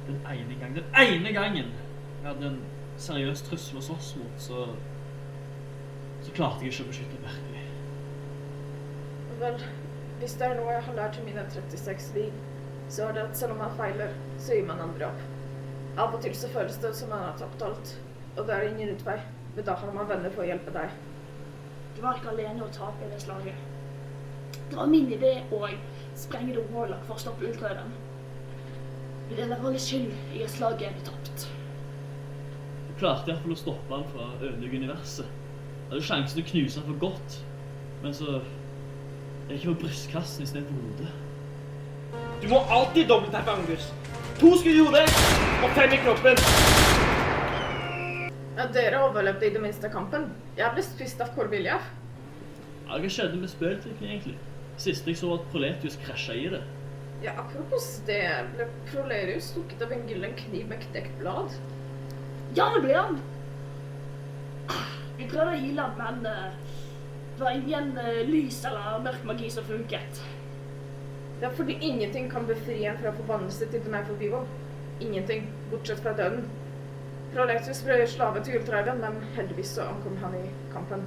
den ene gangen jeg hadde en seriøs trussel å slåss mot, så klarte jeg ikke å beskytte Berkeley. Vel, hvis det noe jeg har lært i mine 36 liv, så det at selv om man feiler, så gir man andre opp. Av og til så føles det som man har tapt alt, og det ingen utvei. Men da har man venner for å hjelpe deg. Du var ikke alene å tape i det slaget. Det var min idé å sprenge The Warlock for å stoppe ultrøden. Men det var litt skyld i at slaget ble tapt. Du klarte i hvert fall å stoppe han fra å ødelegge universet. Du hadde sjansen til å knuse han for godt, men så jeg ikke på brystkassen i stedet for hodet. Du må alltid dobbelttappe, Angus. 2 skudd i hodet og 5 i kroppen. Ja, dere overlevde i det minste kampen. Jeg ble spist av Corvillia. Ja, hva skjedde med spøytrykken egentlig? Sist jeg så at Proletius krasjet i det. Ja, apropos det, ble Proletius stukket av en gyllen kniv med knekt blad? Ja, det ble han. Vi prøvde å heale han, men det var ingen lys eller mørk magi som funket. Det er fordi ingenting kan befri en fra forbannelse til meg for vivo. Ingenting, bortsett fra døden. Proletius ble slave til Ultraven, men heldigvis så ankom han i kampen.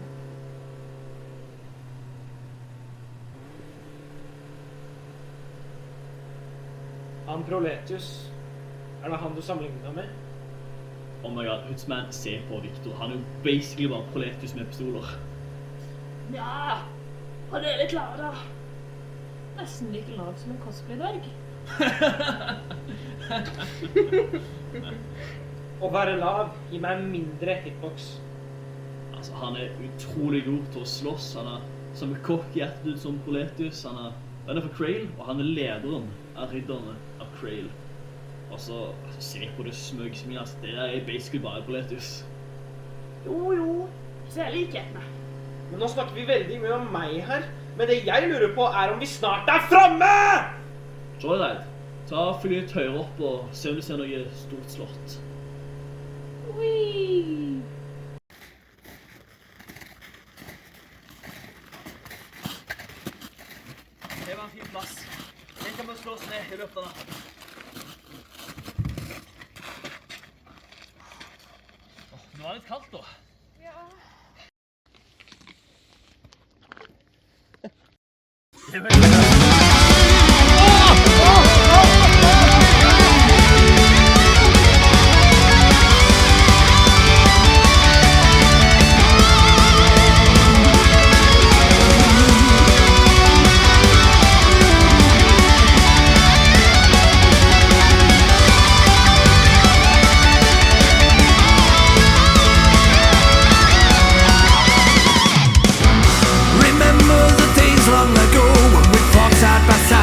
Han Proletius, er det han du sammenlignet med? Oh my god, Hutsman, se på Victor. Han er jo basically bare Proletius med pistoler. Ja, han er litt klar da. Nesten like lav som en cosplay-dverg. Å være lav gir meg mindre hitbox. Altså, han er utrolig god til å slåss. Han er samme cocky attitude som Proletius. Han er venner for Krail, og han er lederen av ridderne av Krail. Og så, se på det smøgsmien, altså, det er basically bare Proletius. Jo, ser likhetene. Men nå snakker vi veldig mye om meg her. Men det jeg lurer på er om vi snart er fremme! Joyride, ta fly litt høyere opp og se om du ser noe stort slott. Whee! Det var en fin plass. Den kan vi slå oss ned i løpet av natten. Nå var det litt kaldt da. Remember the days long ago when we fought side by side.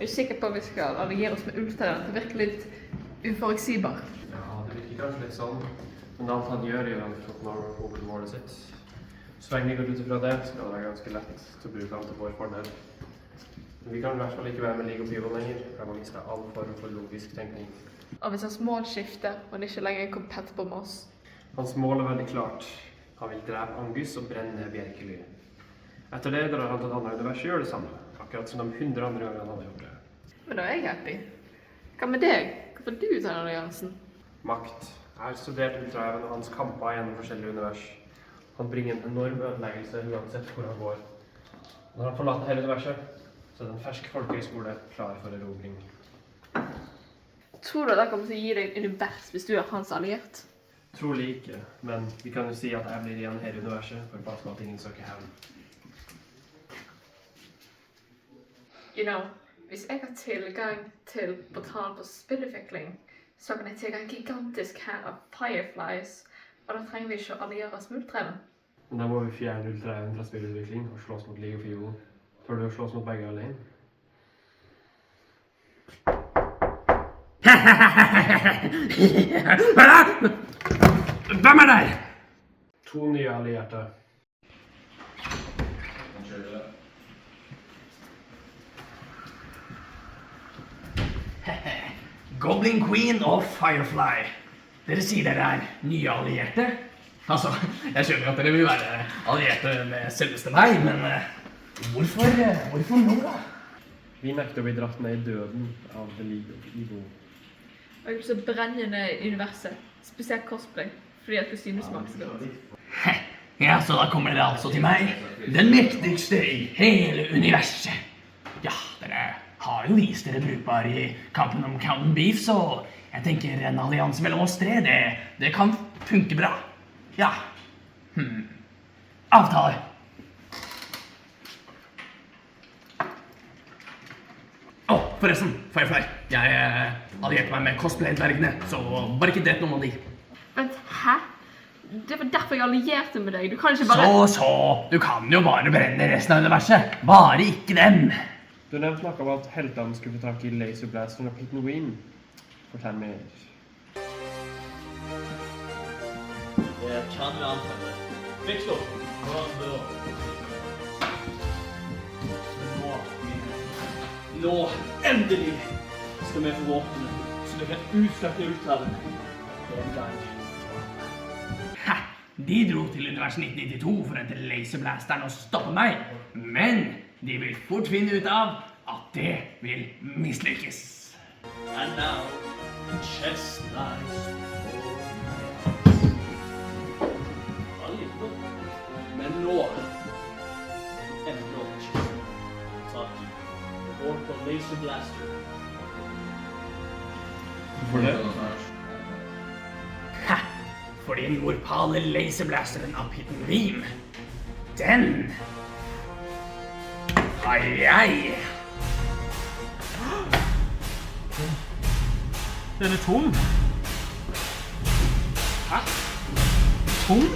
Er du sikker på at vi skal alliere oss med Ultraven? Det virker litt uforutsigbar. Ja, det virker kanskje litt sånn. Men alt han gjør jo for å nå hovedmålet sitt. Så lenge vi går ut ifra det, skal det være ganske lett til å bruke han til vår fordel. Men vi kan i hvert fall ikke være med League of Evil lenger, for han har mistet all form for logisk tenkning. Og hvis hans mål skifter, og han ikke lenger er compatible med oss? Hans mål er veldig klart. Han vil drepe Angus og brenne Bjerkely. Etter det drar han til et annet univers og gjør det samme. Akkurat som de 100 andre ganger han hadde gjort det. Men da er jeg happy. Hva med deg? Hvorfor du tar den alliansen? Makt. Jeg har studert Ultraven og hans kamper gjennom forskjellige univers. Han bringer en enorm ødeleggelse uansett hvor han går. Når han forlater hele universet, så er det en fersk folkehøyskole klar for erobring. Tror du at jeg kommer til å gi deg et univers hvis du er hans alliert? Trolig ikke, men vi kan jo si at jeg blir igjen her i universet for å passe på at ingen søker hevn. You know, hvis jeg har tilgang til portalen på spillutvikling, så kan jeg tilgang en gigantisk hær av Fireflies, og da trenger vi ikke å alliere oss med Ultraven. Men da må vi fjerne Ultraven fra spillutvikling og slåss mot League of Evil. Tør du å slåss mot begge alene? Hvem er der? 2 nye allierte. Goblin Queen og Firefly. Dere sier dere er nye allierte? Altså, jeg skjønner jo at dere vil være allierte med selveste meg, men hvorfor nå da? Vi nekter å bli dratt ned i døden av The League of Evil. Og jeg vil så brenne ned i universet, spesielt cosplay, fordi at kostymet smaker så godt. Ja, så da kommer dere altså til meg, den mektigste i hele universet. Ja, dere har jo vist dere brukbar i kampen om Count Beef, så jeg tenker en allianse mellom oss tre, det kan funke bra. Ja. Avtale. Forresten, Firefly, jeg allierte meg med cosplay-dvergene, så bare ikke drept noen av de. Vent, hæ? Det var derfor jeg allierte med deg, du kan ikke bare... Så, du kan jo bare brenne resten av universet, bare ikke dem. Du nevnte noe om at heltene skulle få tak i laserblasteren og Pittenween. Fortell mer. Det kan vi anfelle. Victor, hva er det da? Nå, endelig, skal vi få våpnet, så vi kan utslette Ultraven. En gang. Ha, de dro til univers 1992 for å hente laserblasteren og stoppe meg, men de vil fort finne ut av at det vil mislykkes. And now, chest lies for men nå, endelig, takk. Bort på Laser Blaster. Hvorfor det? Ha! Fordi den morpale laserblasteren av Pittenweem, den har jeg. Den er tom. Hæ? Tom?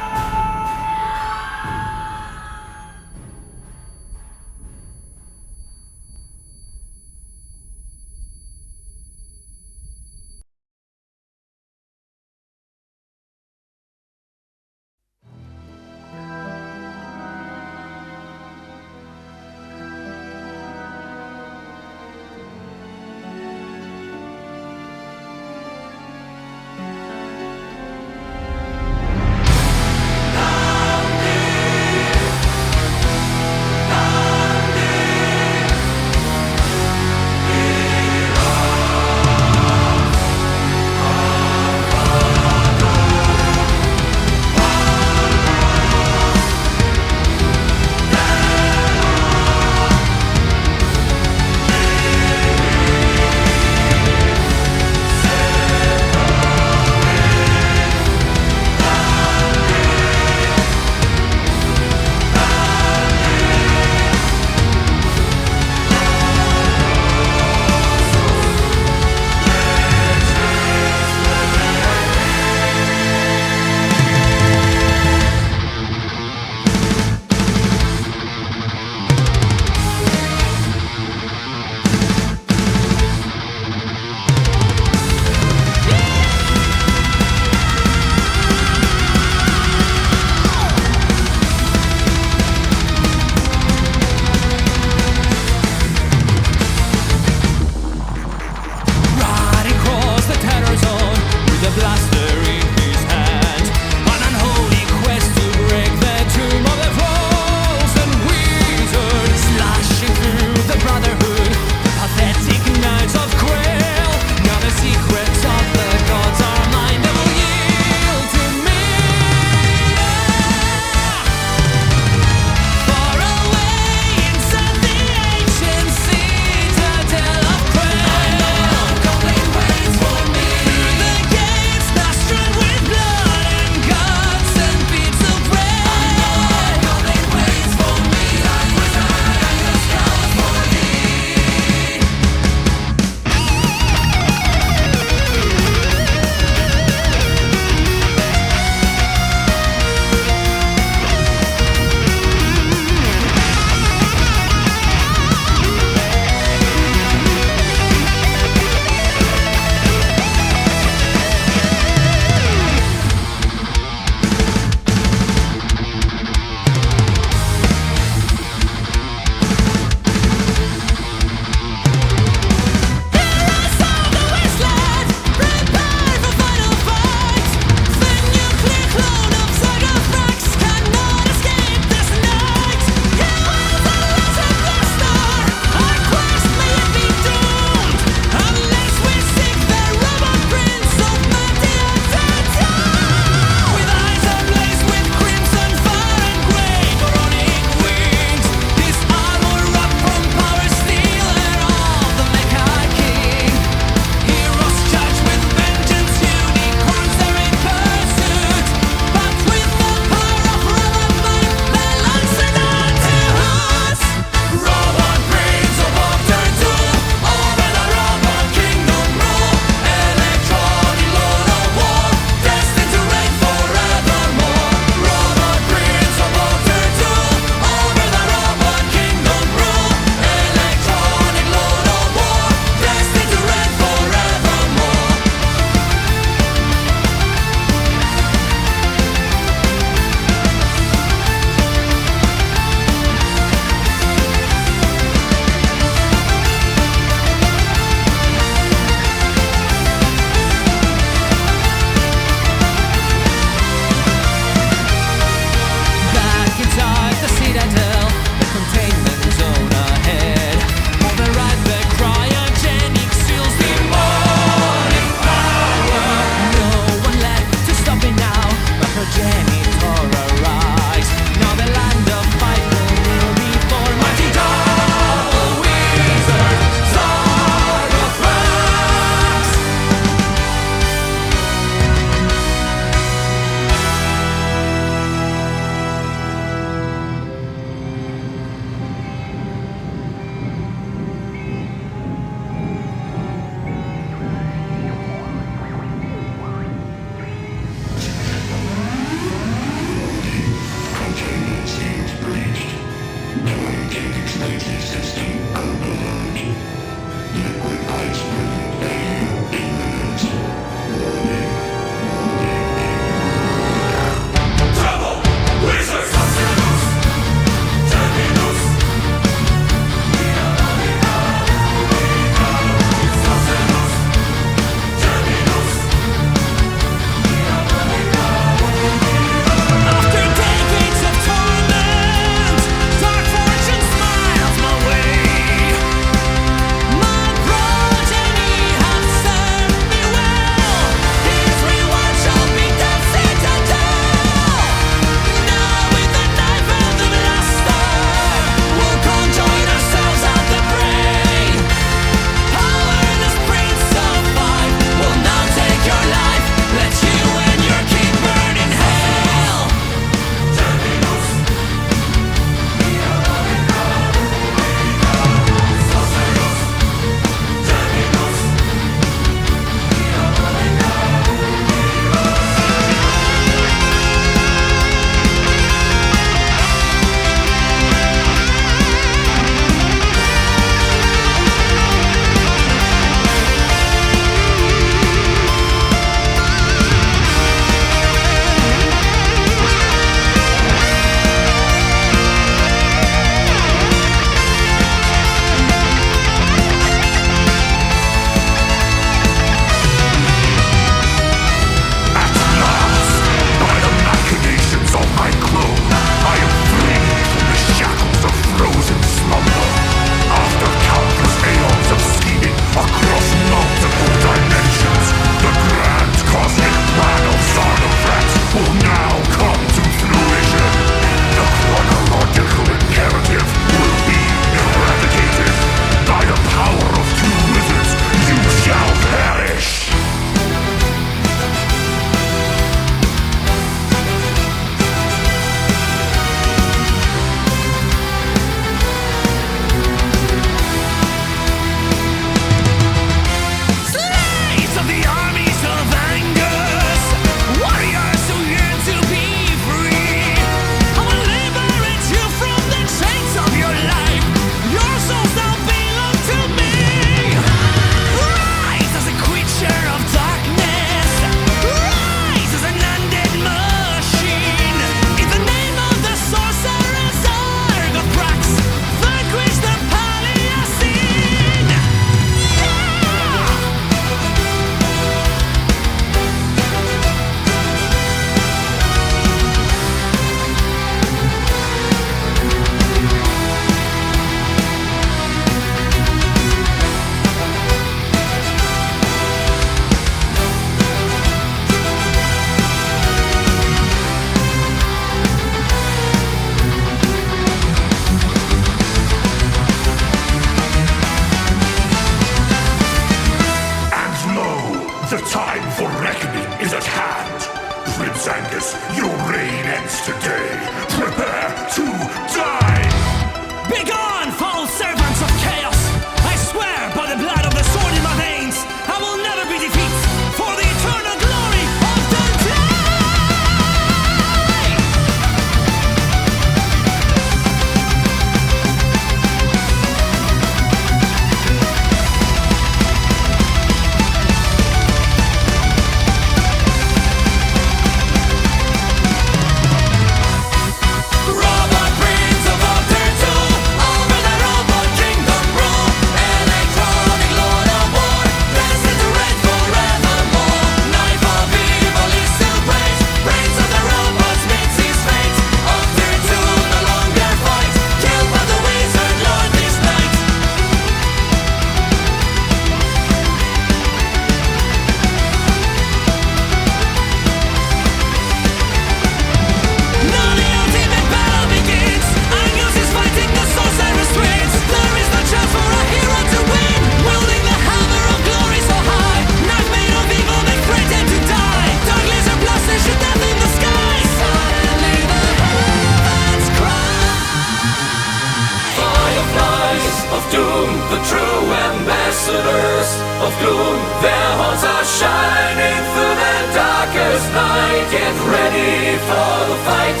get ready for the fight.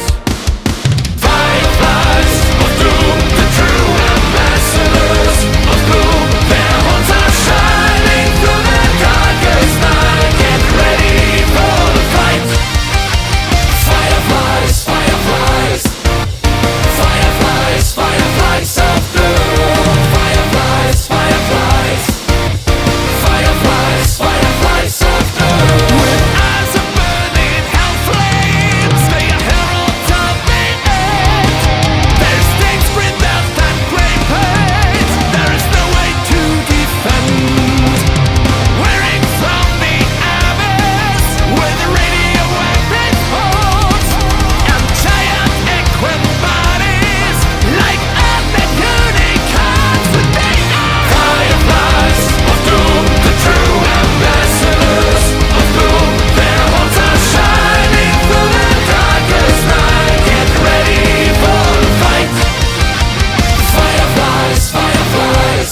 Fireflies of doom, the true ambassadors of gloom. Their horns are shining through the darkest night. Get ready for the fight. Fireflies, fireflies, fireflies, fireflies of doom. Fireflies, fireflies, fireflies, fireflies of doom. With eyes of burning hell flames, they are heralds of the end. Their stings breathe death and great hate. There is no way to defend. Wearing from the abyss with radioactive horns and giant equine bodies like undead unicorns. But they are fireflies of doom, the true ambassadors of gloom. Their horns are shining through the darkest night. Get ready for the fight. Fireflies, fireflies,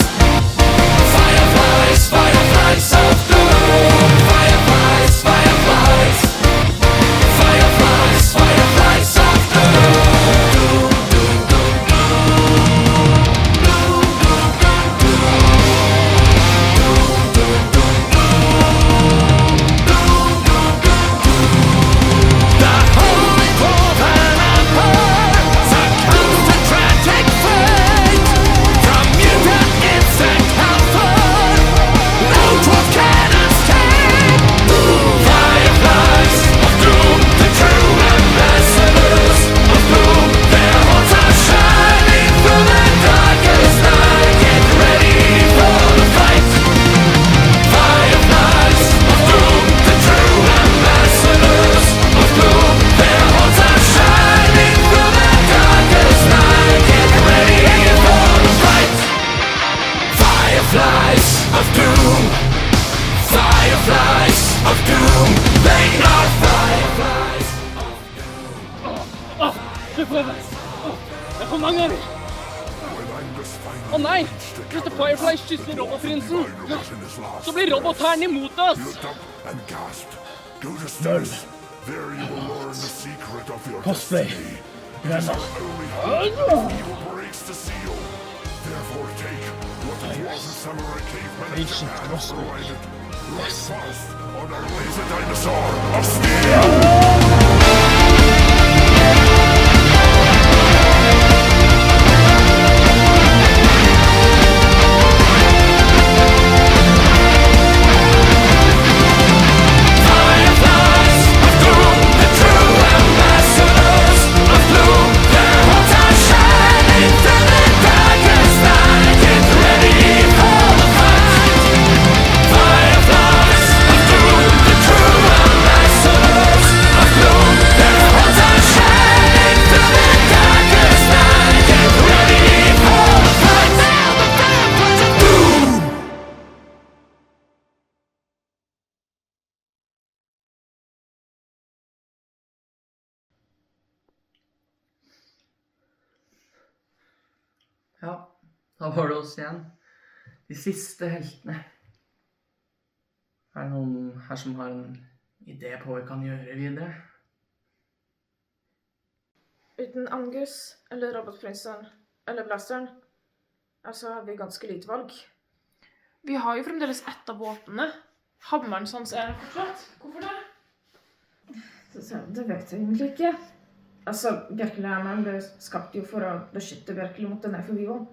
fireflies, fireflies of doom. Fireflies, fireflies, fireflies, fireflies of doom. Doom, doom, The holy Dwarven Empire succumbs to tragic fate. From mutant insect hellfire, no dwarf can escape. Fireflies of doom, the true ambassadors of gloom. Their horns are shining through the darkest night. Get ready for the fight. Fireflies of doom, the true ambassadors of gloom. Their horns are shining through the darkest night. Get ready for the fight. Fireflies of doom. Fireflies of doom. They are fireflies. Slutt med det! Det er for mange av dem! Å nei! Hvis The Fireflies kysser robotprinsen, så blir robothæren imot oss! And gasped. Go to sleep. There you will learn the secret of your Cosplay. destiny. Grandma. Only evil breaks the seal. Therefore take what the dwarven samurai cavemen have provided. Right fast on our laser dinosaur of steel. Fireflies of doom, the true ambassadors of gloom. Their horns are shining through the darkest night. Get ready for the fight. Fireflies of doom, the true ambassadors of gloom. Their horns are shining through the darkest night. Get ready for the fight. The fireflies of doom. Ja, da var det oss igjen. De siste heltene. Er det noen her som har en idé på hva vi kan gjøre videre? Uten Angus, eller robotprinsen, eller blasteren, altså har vi ganske lite valg. Vi har jo fremdeles ett av våpnene. Hammeren sans er fortsatt. Hvorfor det? Det vet jeg egentlig ikke. Altså, Bjerkeli-hammeren ble skapt jo for å beskytte Bjerkeli mot denne forviven.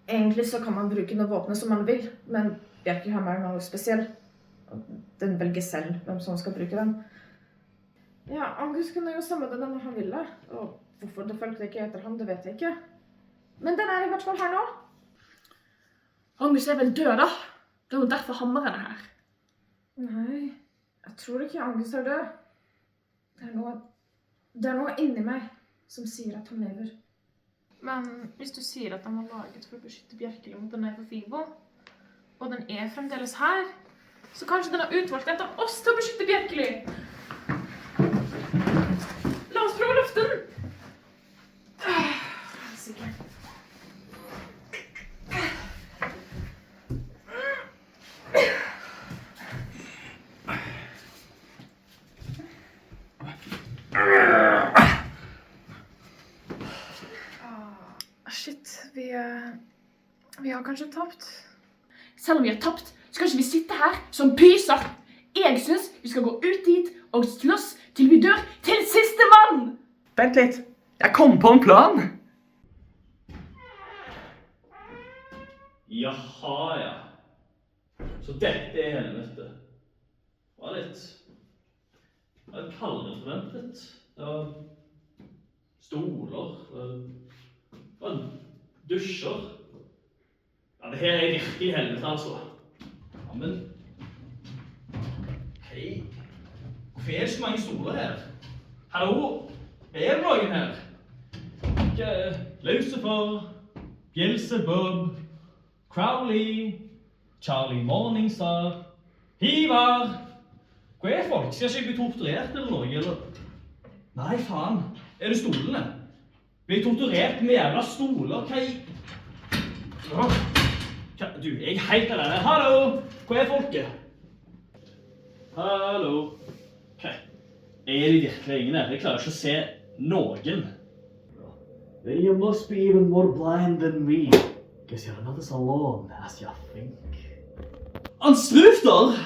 Egentlig så kan man bruke noen våpne som man vil, men Bjerkeli-hammeren er noe spesiell. Den velger selv hvem som skal bruke den. Ja, Angus kunne jo samme den når han ville, og hvorfor det følte ikke etter ham, det vet jeg ikke. Men den er i hvert fall her nå. Angus er vel død, da? Det er jo derfor hammeren er her. Nei, jeg tror ikke Angus er død. Det er noe inni meg som sier at han lever. Men hvis du sier at den var laget for å beskytte Bjerkeli mot denne forfiven, og den er fremdeles her, så kanskje den har utvalgt en av oss til å beskytte Bjerkeli. La oss prøve å løfte den. Sikkert. Vi har kanskje tapt. Selv om vi har tapt, så kan ikke vi sitte her som pyser. Jeg synes vi skal gå ut dit og slåss til vi dør til siste mann. Vent litt. Jeg kom på en plan. Jaha, ja. Så dette er helvete. Det var litt kaldere enn forventet. Det var stoler, det var dusjer. Ja, det her er virkelig helvete, altså. Ja, men... Hei. Hvorfor er det så mange stoler her? Hallo? Er det noen her? Ikke Lucifer, Beelzebub, Crowley, Charlie Morningstar, Hivar. Hva er folk? Skal ikke jeg bli torturert eller noe, eller? Nei, faen. Er det stolene? Blir torturert med jævla stoler? Hva i... Du, jeg er helt alene. Hallo! Hva er folket? Hallo? Hva? Er det virkelig ingen her? Jeg klarer ikke å se noen. Then you must be even more blind than me. Guess you're not as alone as you think. Ansprufter!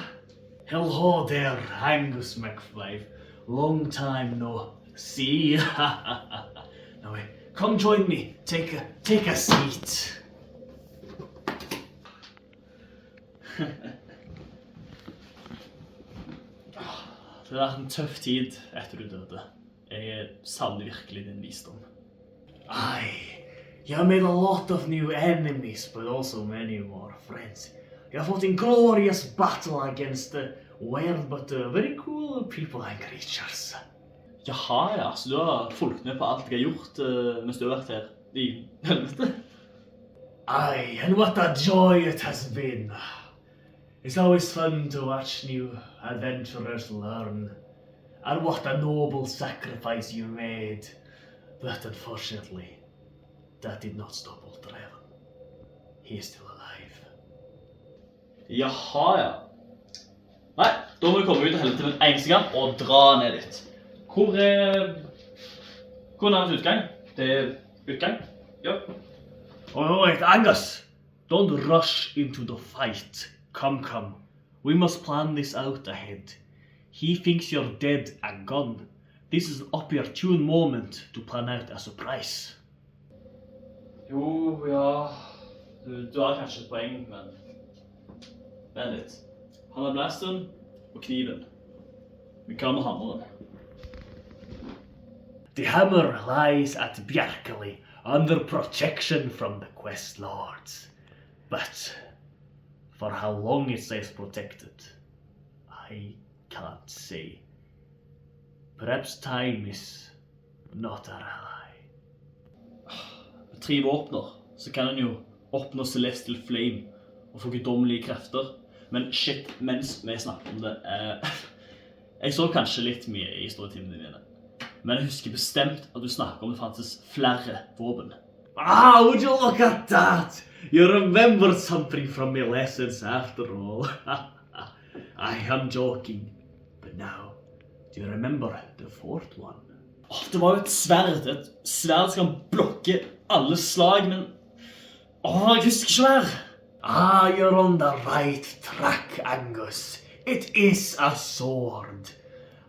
Hello there, Angus McFly. Long time no see. Now, come join me. Take a seat. Det har vært en tøff tid etter du døde. Jeg savner virkelig din visdom. Aye, you made a lot of new enemies, but also many more friends. You fought in glorious battle against the weird but very cool people and creatures. Jaha, ja, så du har fulgt med på alt jeg har gjort mens du har vært her i helvete? Aye, and what a joy it has been. It's always fun to watch new adventurers learn. And what a noble sacrifice you made. But unfortunately, that did not stop Ultraven. He is still alive. Jaha, ja. Nei, da må vi komme ut av helvete med en eneste gang og dra ned dit. Hvor er nærmest utgang? Det er utgang? Ja. Oh, wait, Angus! Don't rush into the fight. Come. We must plan this out ahead. He thinks you're dead and gone. This is an opportune moment to plan out a surprise. Jo, ja. Du har kanskje et poeng, men... Vent litt. Han har blasteren og kniven. Vi kan med hammeren. The hammer lies at Bjerkeli, under protection from the Quest Lords. But for how long it stays protected, I can't say. Perhaps time is not our ally. Med 3 våpner, så kan han jo oppnå Celestial Flame og få guddommelige krefter. Men shit, mens vi snakker om det, jeg så kanskje litt mye i historietimene mine. Men jeg husker bestemt at du snakker om det fantes flere våpen. Ah, would you look at that? You remembered something from my lessons after all. I am joking. But now, do you remember the 4th one? Det var jo et sverd som kan blokke alle slag, men... jeg husker ikke mer. Ah, you're on the right track, Angus. It is a sword.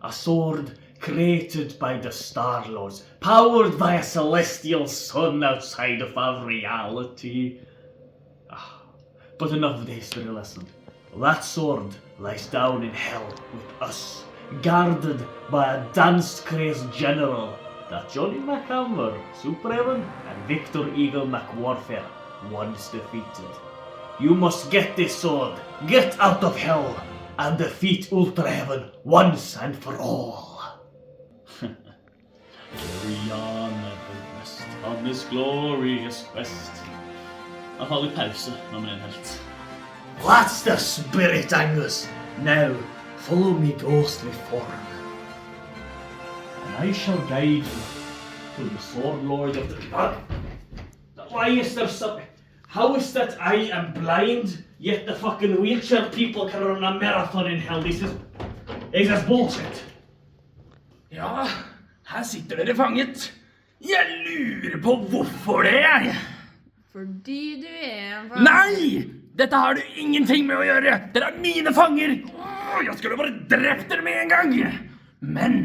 A sword created by the Star Lords, powered by a celestial sun outside of our reality. But enough of the history lesson. That sword lies down in hell with us, guarded by a dance-crazed general that Johnny McHammer, Superheaven, and Victor Eagle McWarfare once defeated. You must get this sword, get out of hell, and defeat Ultraheaven once and for all. Carry on, Everest, on this glorious quest. Han har litt pause når man er en helt. That's the spirit, Angus. Now, follow me ghostly form. And I shall guide you to the Sword Lord of the... Why is there something? How is that I am blind, yet the fucking wheelchair people can run a marathon in hell? This is bullshit. Ja, her sitter dere fanget. Jeg lurer på hvorfor det er. Fordi du en Nei! Dette har du ingenting med å gjøre! Dere er mine fanger! Jeg skulle bare drept dere med en gang! Men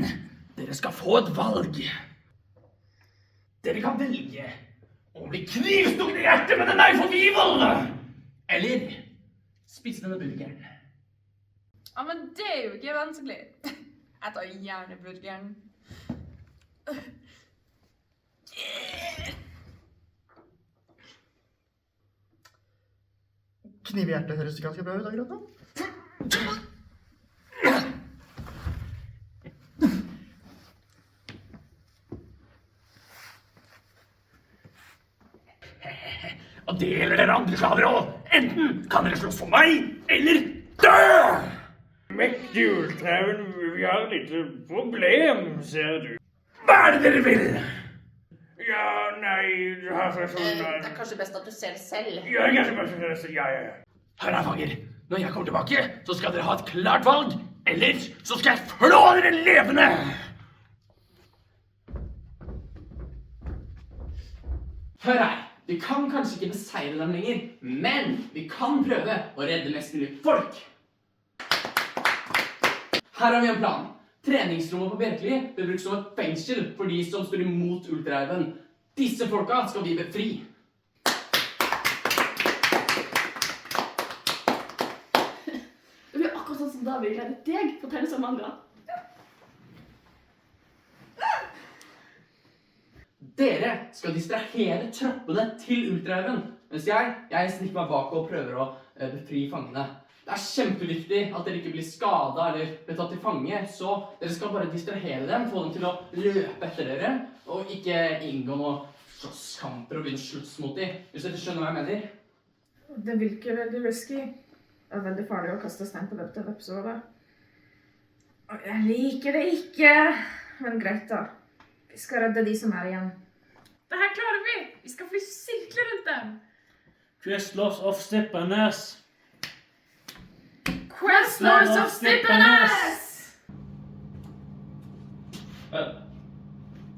dere skal få et valg. Dere kan velge å bli knivstukket i hjertet med en knife of evil! Eller spise denne burgeren. Ja, men det er jo ikke vanskelig. Jeg tar gjerne burgeren. Kniv i hjertet høres ikke ganske bra ut akkurat nå. Og det gjelder dere andre slaver også. Enten kan dere slåss for meg, eller dø! Mektig Ultraven, vi har et lite problem, ser du. Hva er det dere vil? Ja, nei, du har for sånn... Det er kanskje best at du ser det selv. Ja, kanskje best at du ser det selv, ja. Her er fanger. Når jeg kommer tilbake, så skal dere ha et klart valg. Eller så skal jeg flå dere levende! Hør her. Vi kan kanskje ikke beseire dem lenger, men vi kan prøve å redde mest mulig folk. Her har vi en plan. Treningsrommet på Bjerkeli blir brukt som et fengsel for de som står imot Ultraven. Disse folka skal vi befri. Det blir akkurat sånn som David gledet deg for tennis og manga. Dere skal distrahere troppene til Ultraven, mens jeg snikker meg bak og prøver å befri fangene. Det er kjempeviktig at dere ikke blir skadet eller blir tatt til fange, så dere skal bare distrahere dem, få dem til å løpe etter dere, og ikke inngå noen slåsskamper og begynne å slåss mot dem, hvis dere skjønner hva jeg mener. Det virker veldig risky. Det er veldig farlig å kaste stein på løpet av episode. Jeg liker det ikke, men greit da. Vi skal redde de som er igjen. Det her klarer vi! Vi skal fly sirkler rundt dem! Questlords of Steppernes. Questlords of Steppernes!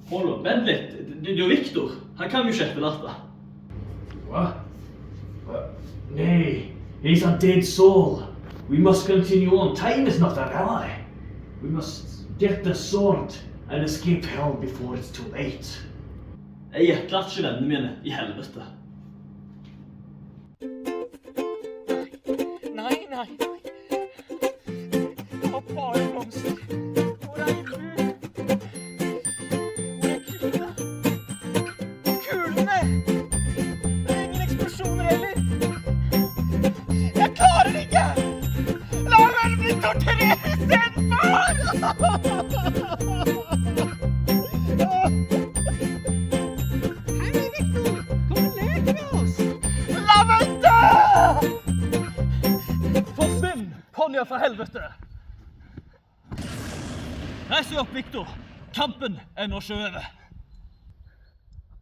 Hold opp, vent litt. Det er jo Victor. Han kan jo ikke etterlate. Hva? Nay, he's a dead soul. We must continue on. Time is not our ally. We must get the sword and escape hell before it's too late. Jeg etterlater ikke vennene mine i helvete. Nei. Det var bare blomster. Hvor er ilden? Hvor er kulene? Kulene! Det er ingen eksplosjoner heller. Jeg klarer det ikke! La meg bli torturert istedenfor! Ponja for helvete! Reis deg opp, Victor. Kampen er nå ikke over.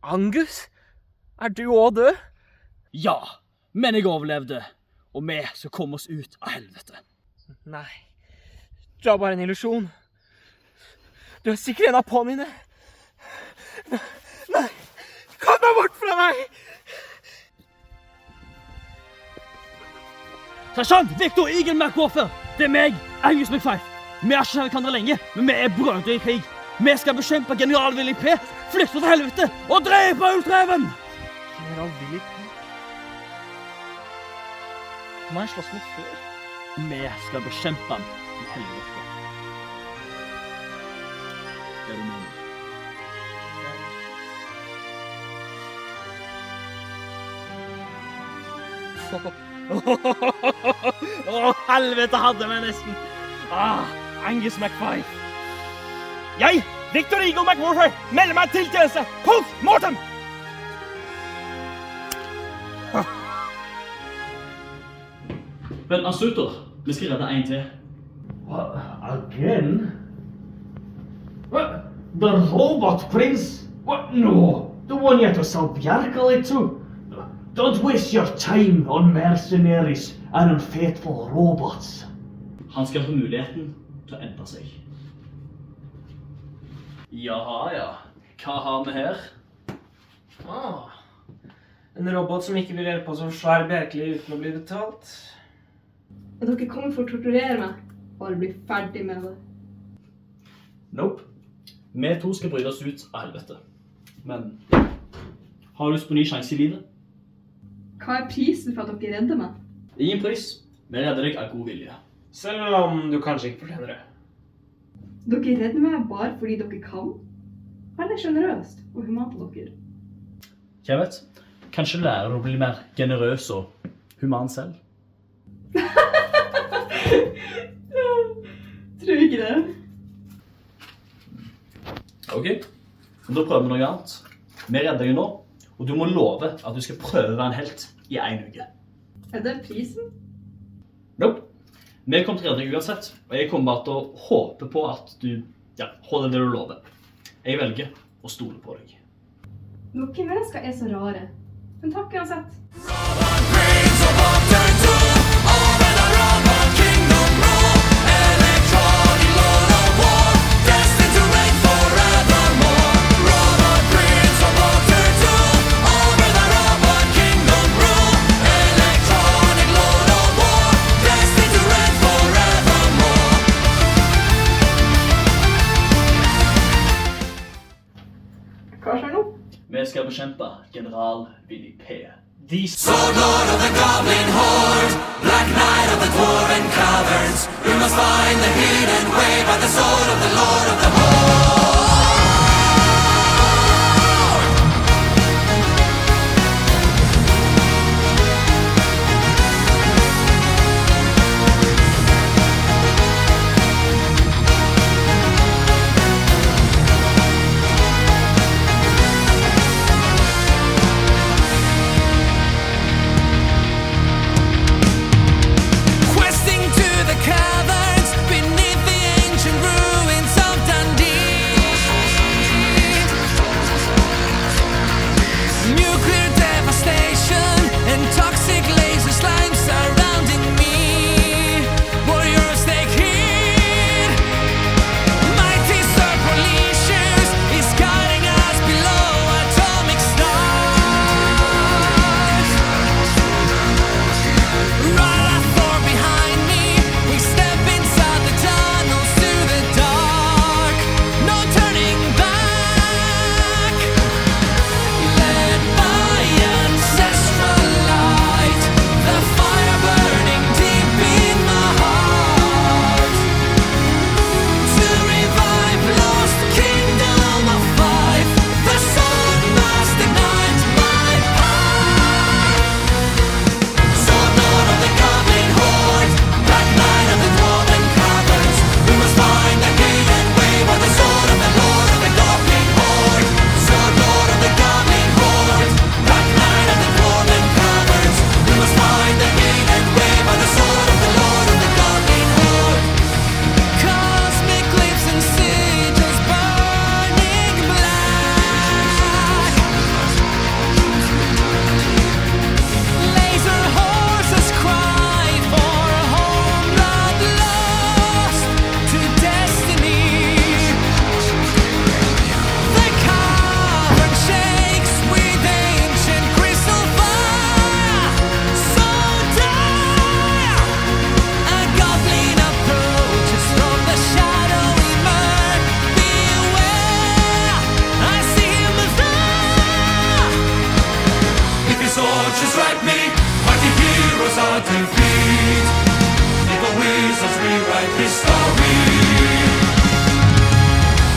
Angus? Er du også død? Ja, men jeg overlevde. Og vi skal komme oss ut av helvete. Nei, du har bare en illusjon. Du er sikkert en av ponyene. Nei, kom deg bort fra meg! Sersjant Victor Eagle McWarfer! Det er meg, Angus McFife. Vi har ikke kjent hverandre lenge, men vi er brødre i krig. Vi skal bekjempe general Willy P, flykte fra helvete og drepe Ultraven! General Willy P? Han har jeg slåss mot før. Vi skal bekjempe han i helvete. Det er du mener. Helvete hadde meg nesten. Angus McFife. Jeg, Victor Eagle McWarfer, melder meg til tjeneste. Post mortem! Men Asutor, vi skal redde en til. What? Again? What? The robot prince? What? No. The one you had to sell Bjarkali to? Don't waste your time on mercenaries and unfaithful robots. Han skal få muligheten til å endre seg. Jaha, ja. Hva har vi her? En robot som ikke vil hjelpe oss å slå Bjerkeli uten å bli betalt. Og dere kommer for å torturere meg. Bare bli ferdig med det. Nope. Vi to skal bryte oss ut av helvete. Men har du lyst på ny sjanse i livet? Hva er prisen for at dere redder meg? Ingen pris. Vi redder deg av god vilje. Selv om du kanskje ikke fortjener det. Dere redder meg bare fordi dere kan? Veldig generøst og humant av dere. Jeg vet. Kanskje lærer du å bli mer generøs og human selv? Tror ikke det. Ok, da prøver vi noe annet. Vi redder deg nå, og du må love at du skal prøve å være en helt i 1 uke. Er det prisen? Nope. Vi kommer til å redde deg uansett, og jeg kommer bare til å håpe på at du holder det du lover. Jeg velger å stole på deg. Noen mennesker er så rare. Men takk uansett. Hva skjer nå? Vi skal bekjempe general Vinnie P. Sword Lord of the Goblin Horde, Black Knight of the Dwarven Caverns, we must find the hidden way by the sword of the Lord of the Horde. Questing to the caverns beneath the ancient ruins of Dundee. Nuclear devastation and toxic laser slime surrounding me. Warriors take heed. Mighty serpent leashes is guiding us below atomic stars. Right far behind me, we step inside the tunnels to the dark. No turning back. Led by ancestral light, the fire burning deep in my heart. To revive lost kingdom of life, the sword must ignite my path. Sword Lord of the Goblin Horde, Black Knight of the Dwarven Caverns, we must find the hidden way by the sword of the Lord of the Goblin Horde. Sword Lord of the Goblin Horde, Black Knight of the Dwarven Caverns, we must find the hidden way by the sword of the Lord of the Goblin Horde. Cosmic glyphs and sigils burning black. Laser horses cry for a home not lost to destiny. The cavern shakes with ancient crystal fire. So dire, a goblin approaches from the shadowy murk. Beware, I see him there. If his sword should strike me, mighty heroes are defeat. Evil wizards rewrite history.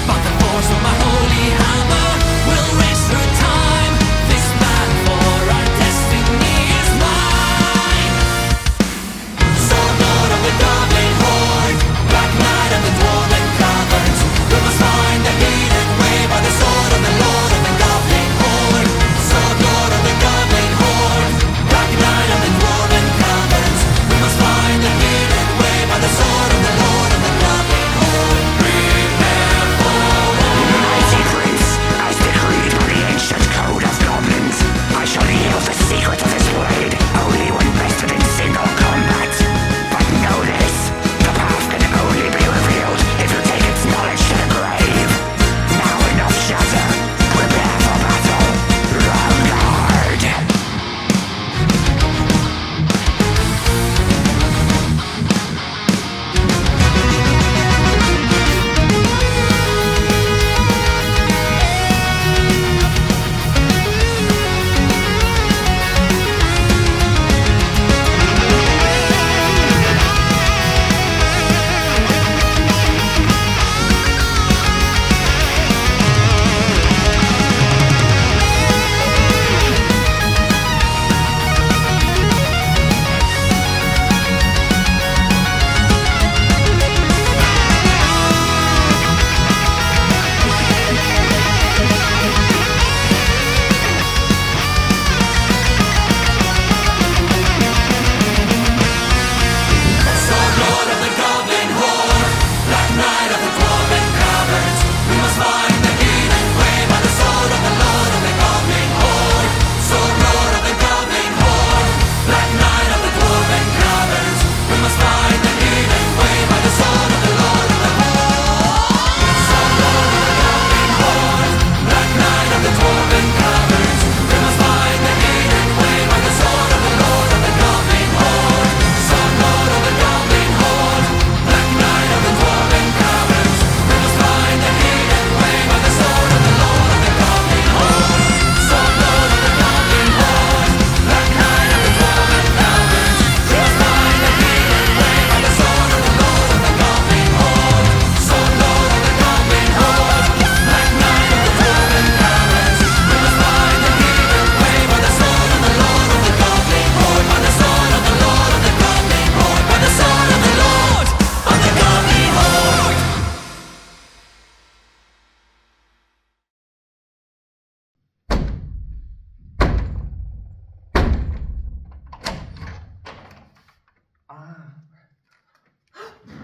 But the force of my holy hammer will race through time. This battle for our destiny is mine. Sword Lord of the Goblin Horde, Black Knight of the Dwarven Caverns, we must find the hidden way by the sword of the Lord of the Goblin Horde. Sword Lord of the Goblin Horde, Black Knight of the Dwarven Caverns, we must find the hidden way by the sword of the Lord of the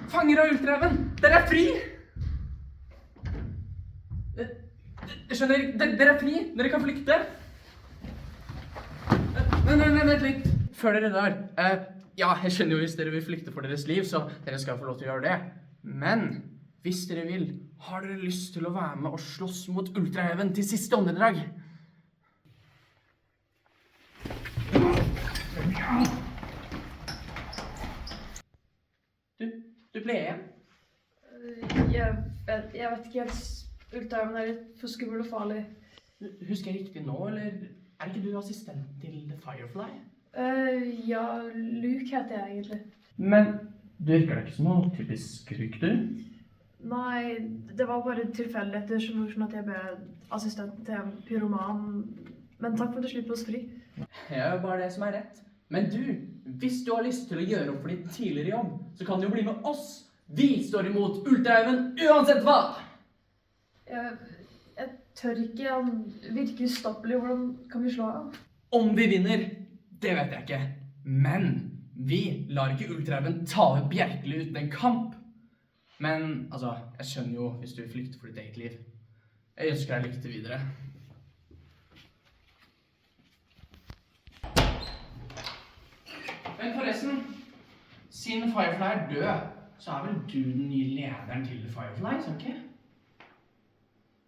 Fanger av ultraven! Dere er fri! Skjønner, dere er fri! Dere kan flykte! Vent litt! Før dere drar. Ja, jeg skjønner jo hvis dere vil flykte for deres liv, så dere skal få lov til å gjøre det. Men hvis dere vil, har dere lyst til å være med og slåss mot ultraheven til siste åndedrag? Du ble igjen. Jeg vet ikke helt. Ultraheven er litt for skummel og farlig. Husker jeg riktig nå, eller er ikke du assistent til The Firefly? Ja, Luke heter jeg egentlig. Men du virker da ikke som noe typisk Luke, du? Nei, det var bare tilfeldigheter som gjorde sånn at jeg ble assistent til en pyroman. Men takk for at du slipper oss fri. Ja, bare det som er rett. Men du, hvis du har lyst til å gjøre opp for din tidligere jobb, så kan du jo bli med oss. Vi står imot ultraheven uansett hva! Jeg tør ikke. Han virker ustoppelig. Hvordan kan vi slå av? Om vi vinner, det vet jeg ikke. Men vi lar ikke ultraheven ta ut Bjerkeli uten en kamp. Men, altså, jeg skjønner jo hvis du flykter for ditt eget liv. Jeg ønsker deg lykke til videre. Men forresten, siden Firefly er død, så er vel du den nye lederen til Firefly, så ikke?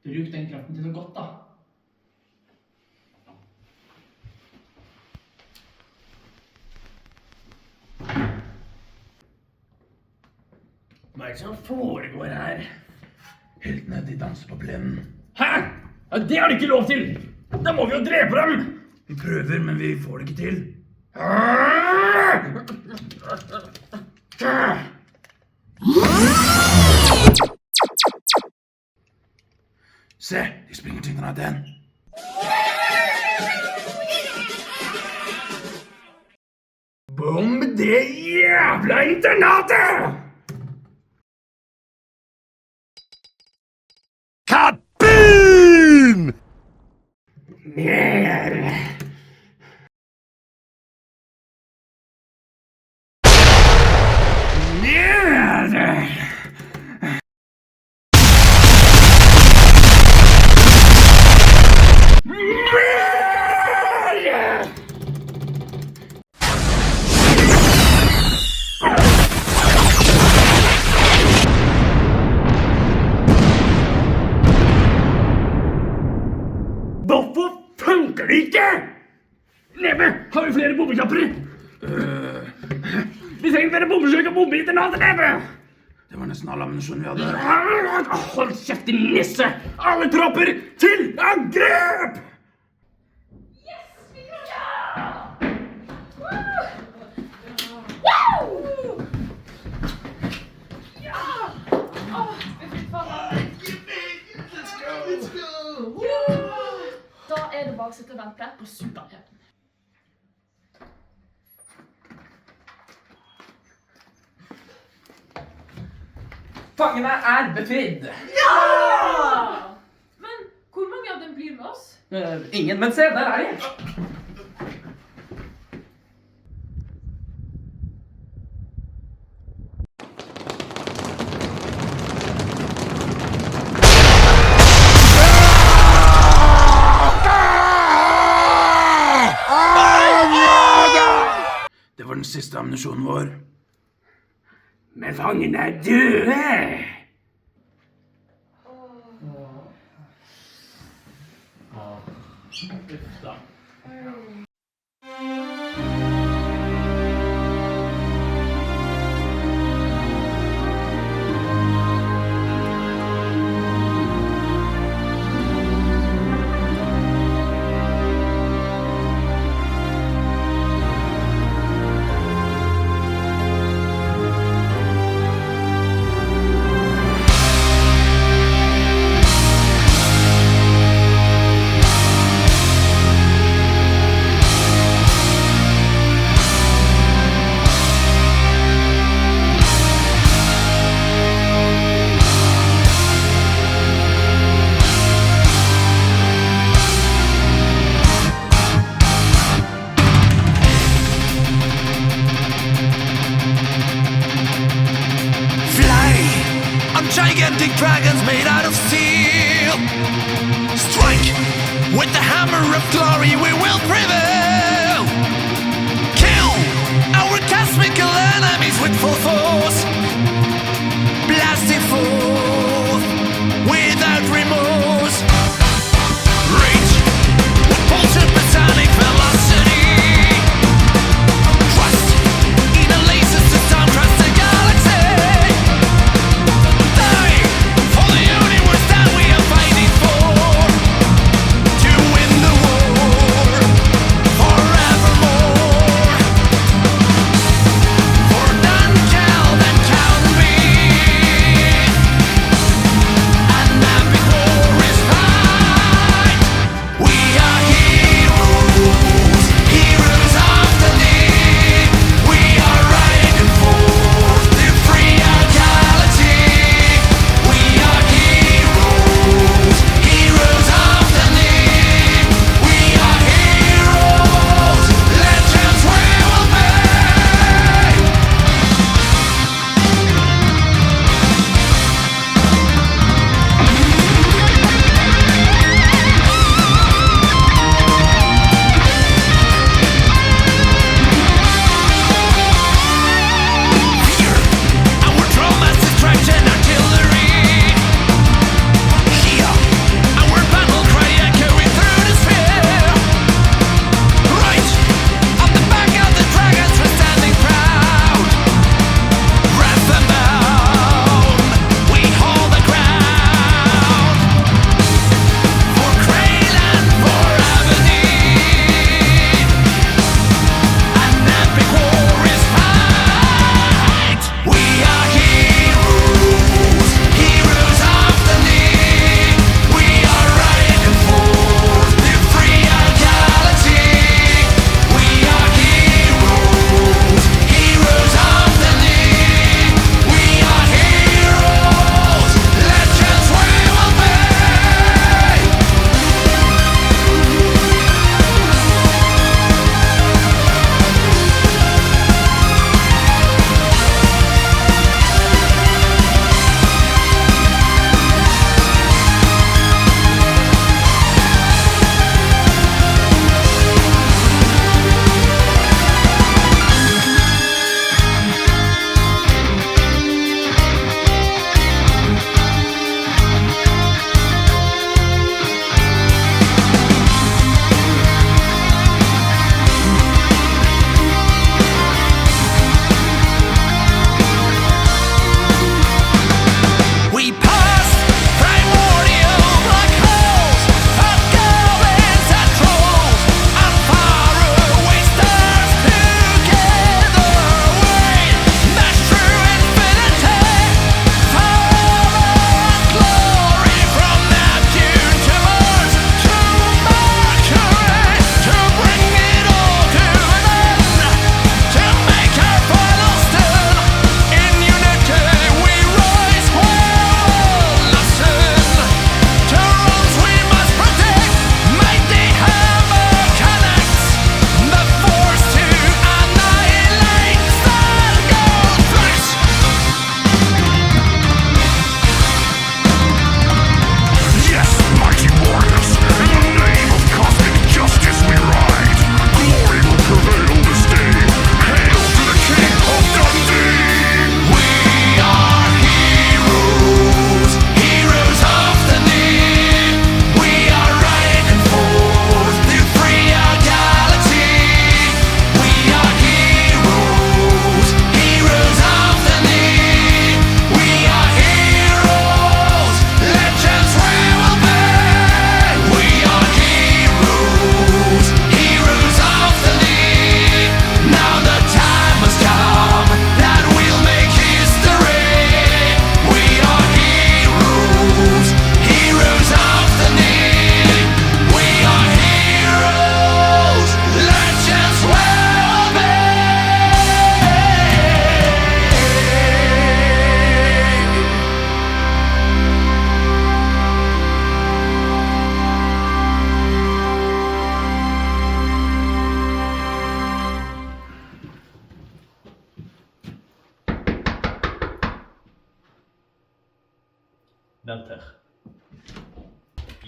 Bruk den kraften til noe godt, da. Hva er det som foregår her? Heltene, de danser på plenen. Hæ? Ja, det har de ikke lov til! Da må vi jo drepe dem! Vi prøver, men vi får det ikke til. Se, de springer til granaten. Bomb det jævla internatet! Kaboom! Mer! Hvorfor funker det ikke? Nebe, har vi flere bombekjapper? Vi trenger flere bombesøk og bombe internatet, Nebe! Det var nesten all ammunisjon vi hadde. Hold kjeft, din nisse! Alle tropper til angrep! Da er det bare å sitte og vente på superheten. Fangene er befridd. Ja! Men hvor mange av dem blir med oss? Ingen, men se, der er de. Det var den siste ammunisjonen vår. Men fangene er døde! hammer of glory we will prevail. Kill our cosmical enemies with full force. Blasting forth without remorse. Reach with ultrasonic velocity. Trust in a laser system across the galaxy. Die for the universe that we are fighting for. To win the war forevermore. For none can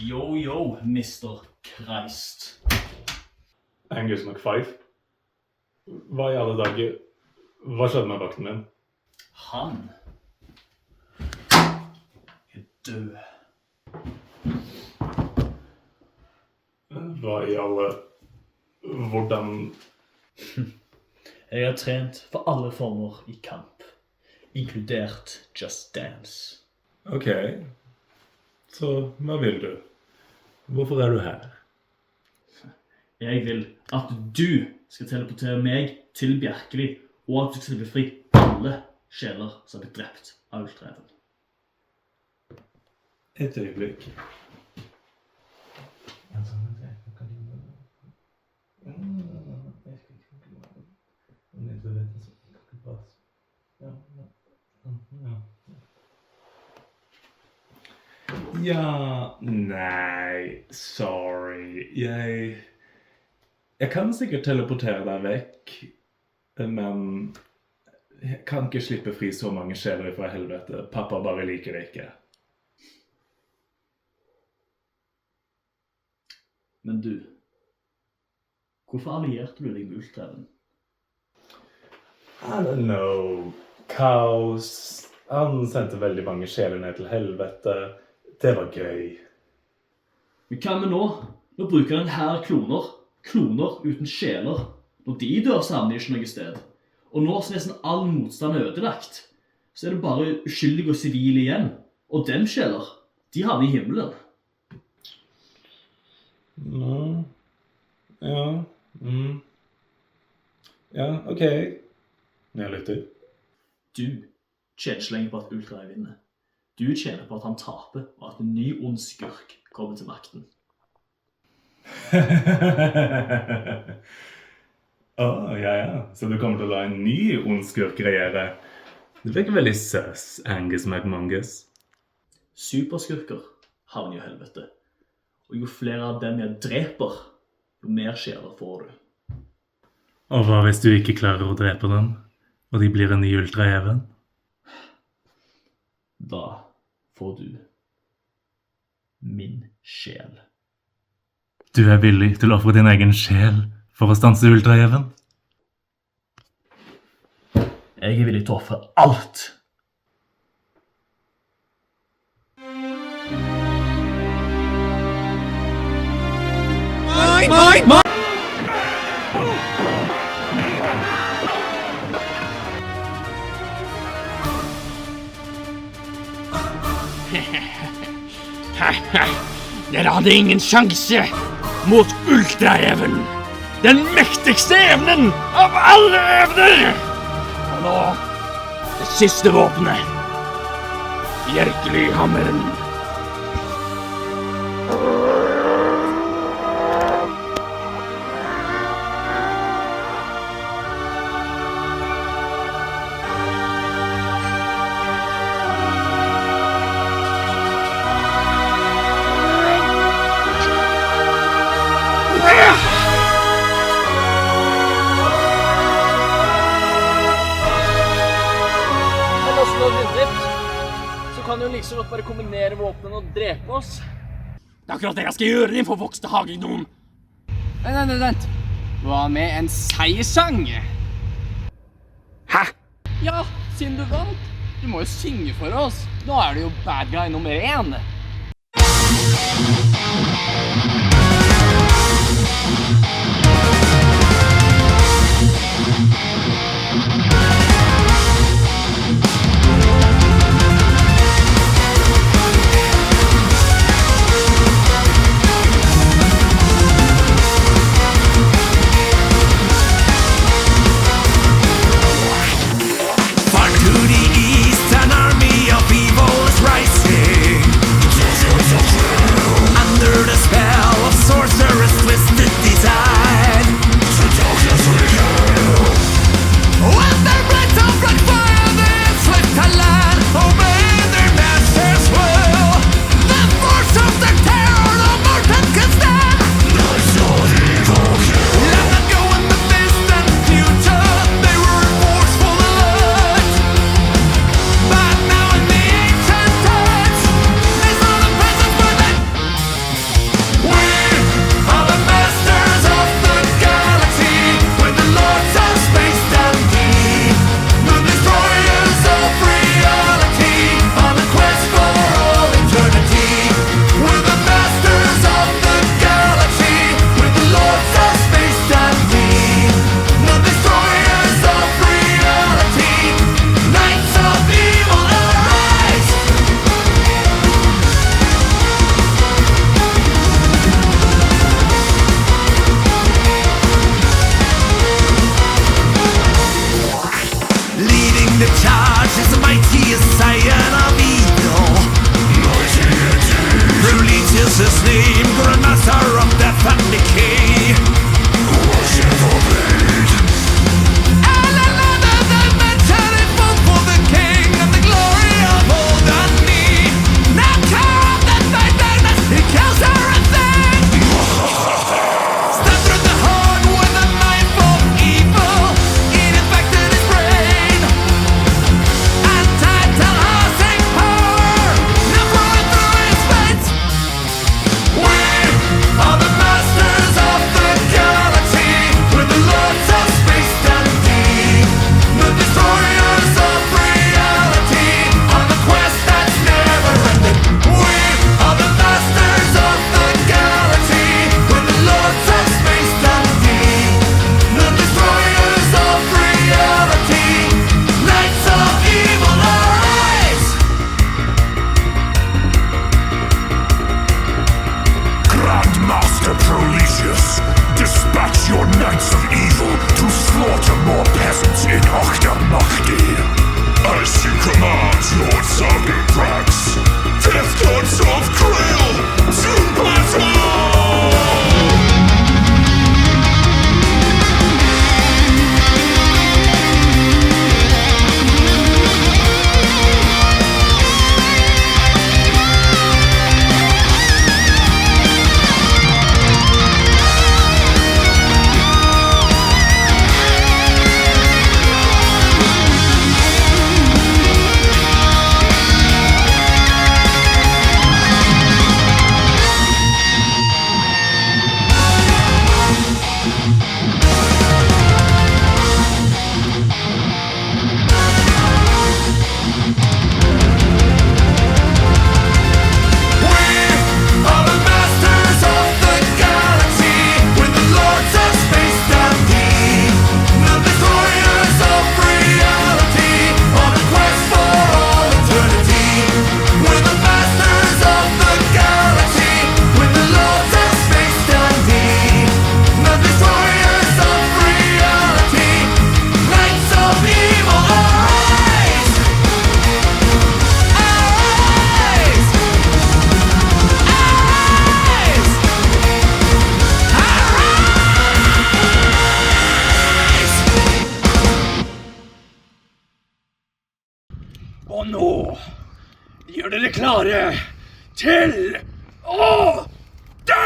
Yo, Mr. Christ. Angus McFife. Hva I alle dager? Hva skjedde med vakten min? Han død. Hva I alle... Hvordan... Jeg har trent for alle former I kamp, inkludert Just Dance. Ok. Så hva vil du? Hvorfor du her? Jeg vil at du skal teleportere meg til Bjerkeli, og at du skal befri alle sjeler som har blitt drept av Ultraeven. Et øyeblikk. Ja, nei, sorry. Jeg kan sikkert teleportere deg vekk, men jeg kan ikke slippe fri så mange sjeler fra helvete. Pappa bare liker det ikke. Men du, hvorfor allierte du deg med Ultraeven? I don't know. Kaos. Han sendte veldig mange sjeler ned til helvete. Det var gøy. Men hva med nå? Nå bruker den her kloner. Kloner uten sjeler. Når de dør, så havner de ikke noe sted. Og nå som nesten all motstand er ødelagt, så det bare uskyldige og sivile igjen. Og dem sjeler, de havner I himmelen. Ja, ok. Jeg lytter. Du tjener ikke lenger på at Ultraeven vinner. Du tjener på at han taper, og at en ny ond skurk kommer til makten. Ja. Så du kommer til å la en ny ond skurk regjere. Det virker veldig søs, Angus McMongus. Superskurker havner I helvete. Og jo flere av dem jeg dreper, jo mer sjeler får du. Og hva hvis du ikke klarer å drepe dem, og de blir en ny Ultraeven? Da får du min sjel. Du villig til å offre din egen sjel for å stanse Ultraeven? Jeg villig til å offre alt. Mine! Dere hadde ingen sjanse mot Ultraeven. Den mektigste evnen av alle evner. Og nå, det siste våpenet. Bjerkeli-hammeren. Så godt bare kombinere våpnen og drepe oss. Det akkurat det jeg skal gjøre, din forvokste hagegnom. Vent. Hva med en seiersang? Hæ? Ja, siden du vant. Du må jo synge for oss. Nå du jo bad guy nummer 1. Under the spell accuser of death and decay. Worship forbade. And another dimension fought for the king and the glory of old and me. Now corrupted by darkness, he kills everything. Step through the heart with a knife of evil. It infected his brain. And title housing power. Now flowing through his veins. We are the masters of the galaxy. We're the lords of space and deep. The destroyers of reality. On the quest that's never ending. We are the masters of the galaxy. We're the lords of space and deep. The destroyers of reality. Knights of evil arise. Grandmaster Prolesius, dispatch your knights of evil to slaughter more peasants in Octamachdi. As you command, Lord Saberbrax, death gods of Krill, to battle! Are the masters of the galaxy. We're the lords of space and deep. The destroyers of reality. On the quest for all eternity. We're the masters of the galaxy. We're the lords of space and deep. The destroyers of reality. Knights of evil arise. Arise. Og nå gjør dere klare til å dø!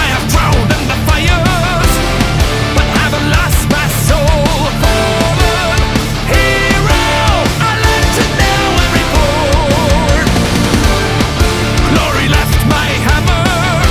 I have drowned in the fires, but haven't lost my soul. Fallen hero, a legendary born. Glory left my hammer,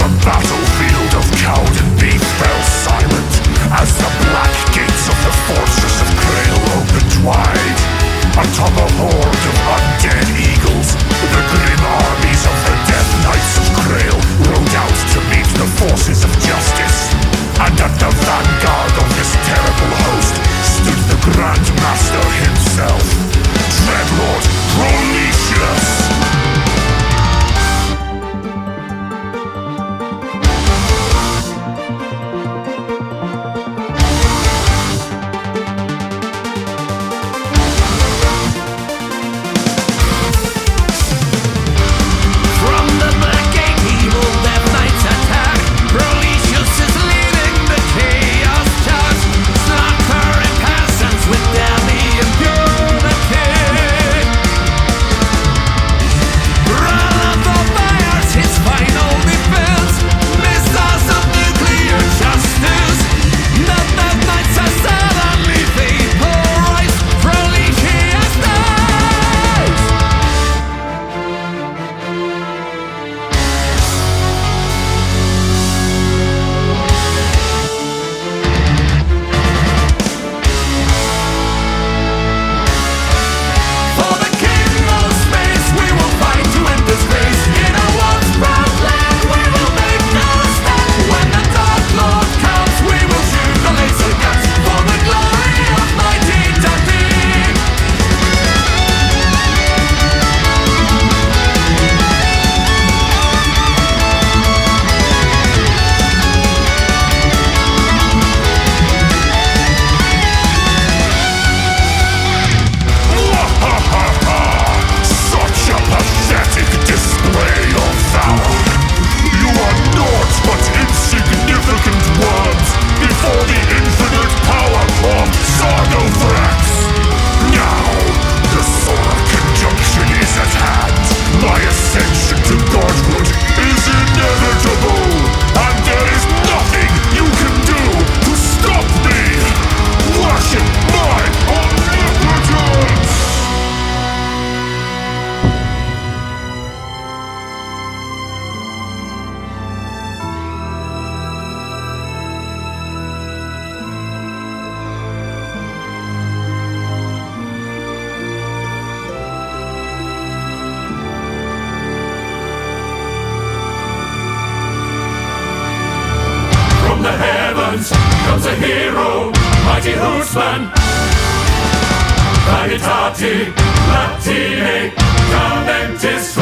The battlefield of Cowd and Beef fell silent as the black gates of the fortress of Krail opened wide. Atop a horde of undead eagles, the grim armies of the Death Knights of Krail rode out to meet the forces of justice. And at the vanguard of this terrible host stood the Grand Master himself, Dreadlord Proletius. Comes a hero, mighty Hootsman. Vanitati, Latine, Caventis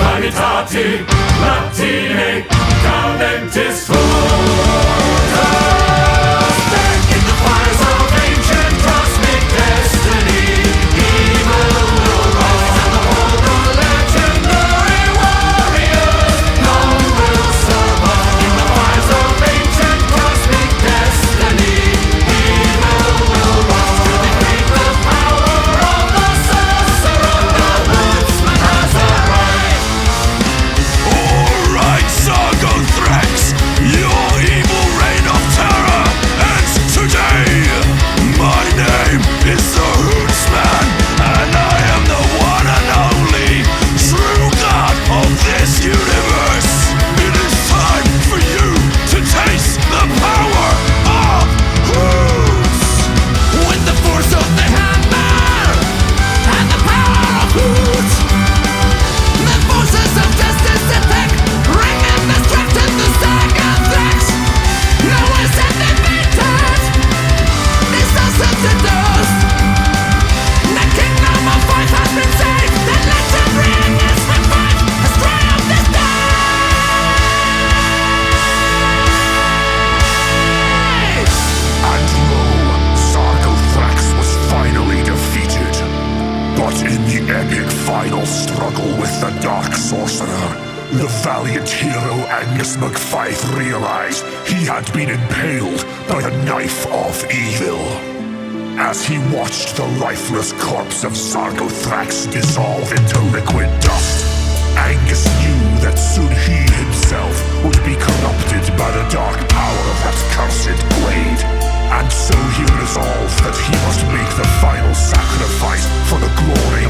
Vanitati, Latine, Caventis in the fires of ancient cosmic destiny, evil will rise and the hold of legendary warriors, none will survive. In the fires of ancient cosmic destiny, evil will rise to defeat the power of the sorcerer. The Woodsman has arrived. Alright, Sargon Thrax, your evil reign of terror epic final struggle with the Dark Sorcerer, the valiant hero Angus MacFife realized he had been impaled by the knife of evil. As he watched the lifeless corpse of Sargothrax dissolve into liquid dust, Angus knew that soon he himself would be corrupted by the dark power of that cursed blade. And so he resolved that he must make the final sacrifice for the glory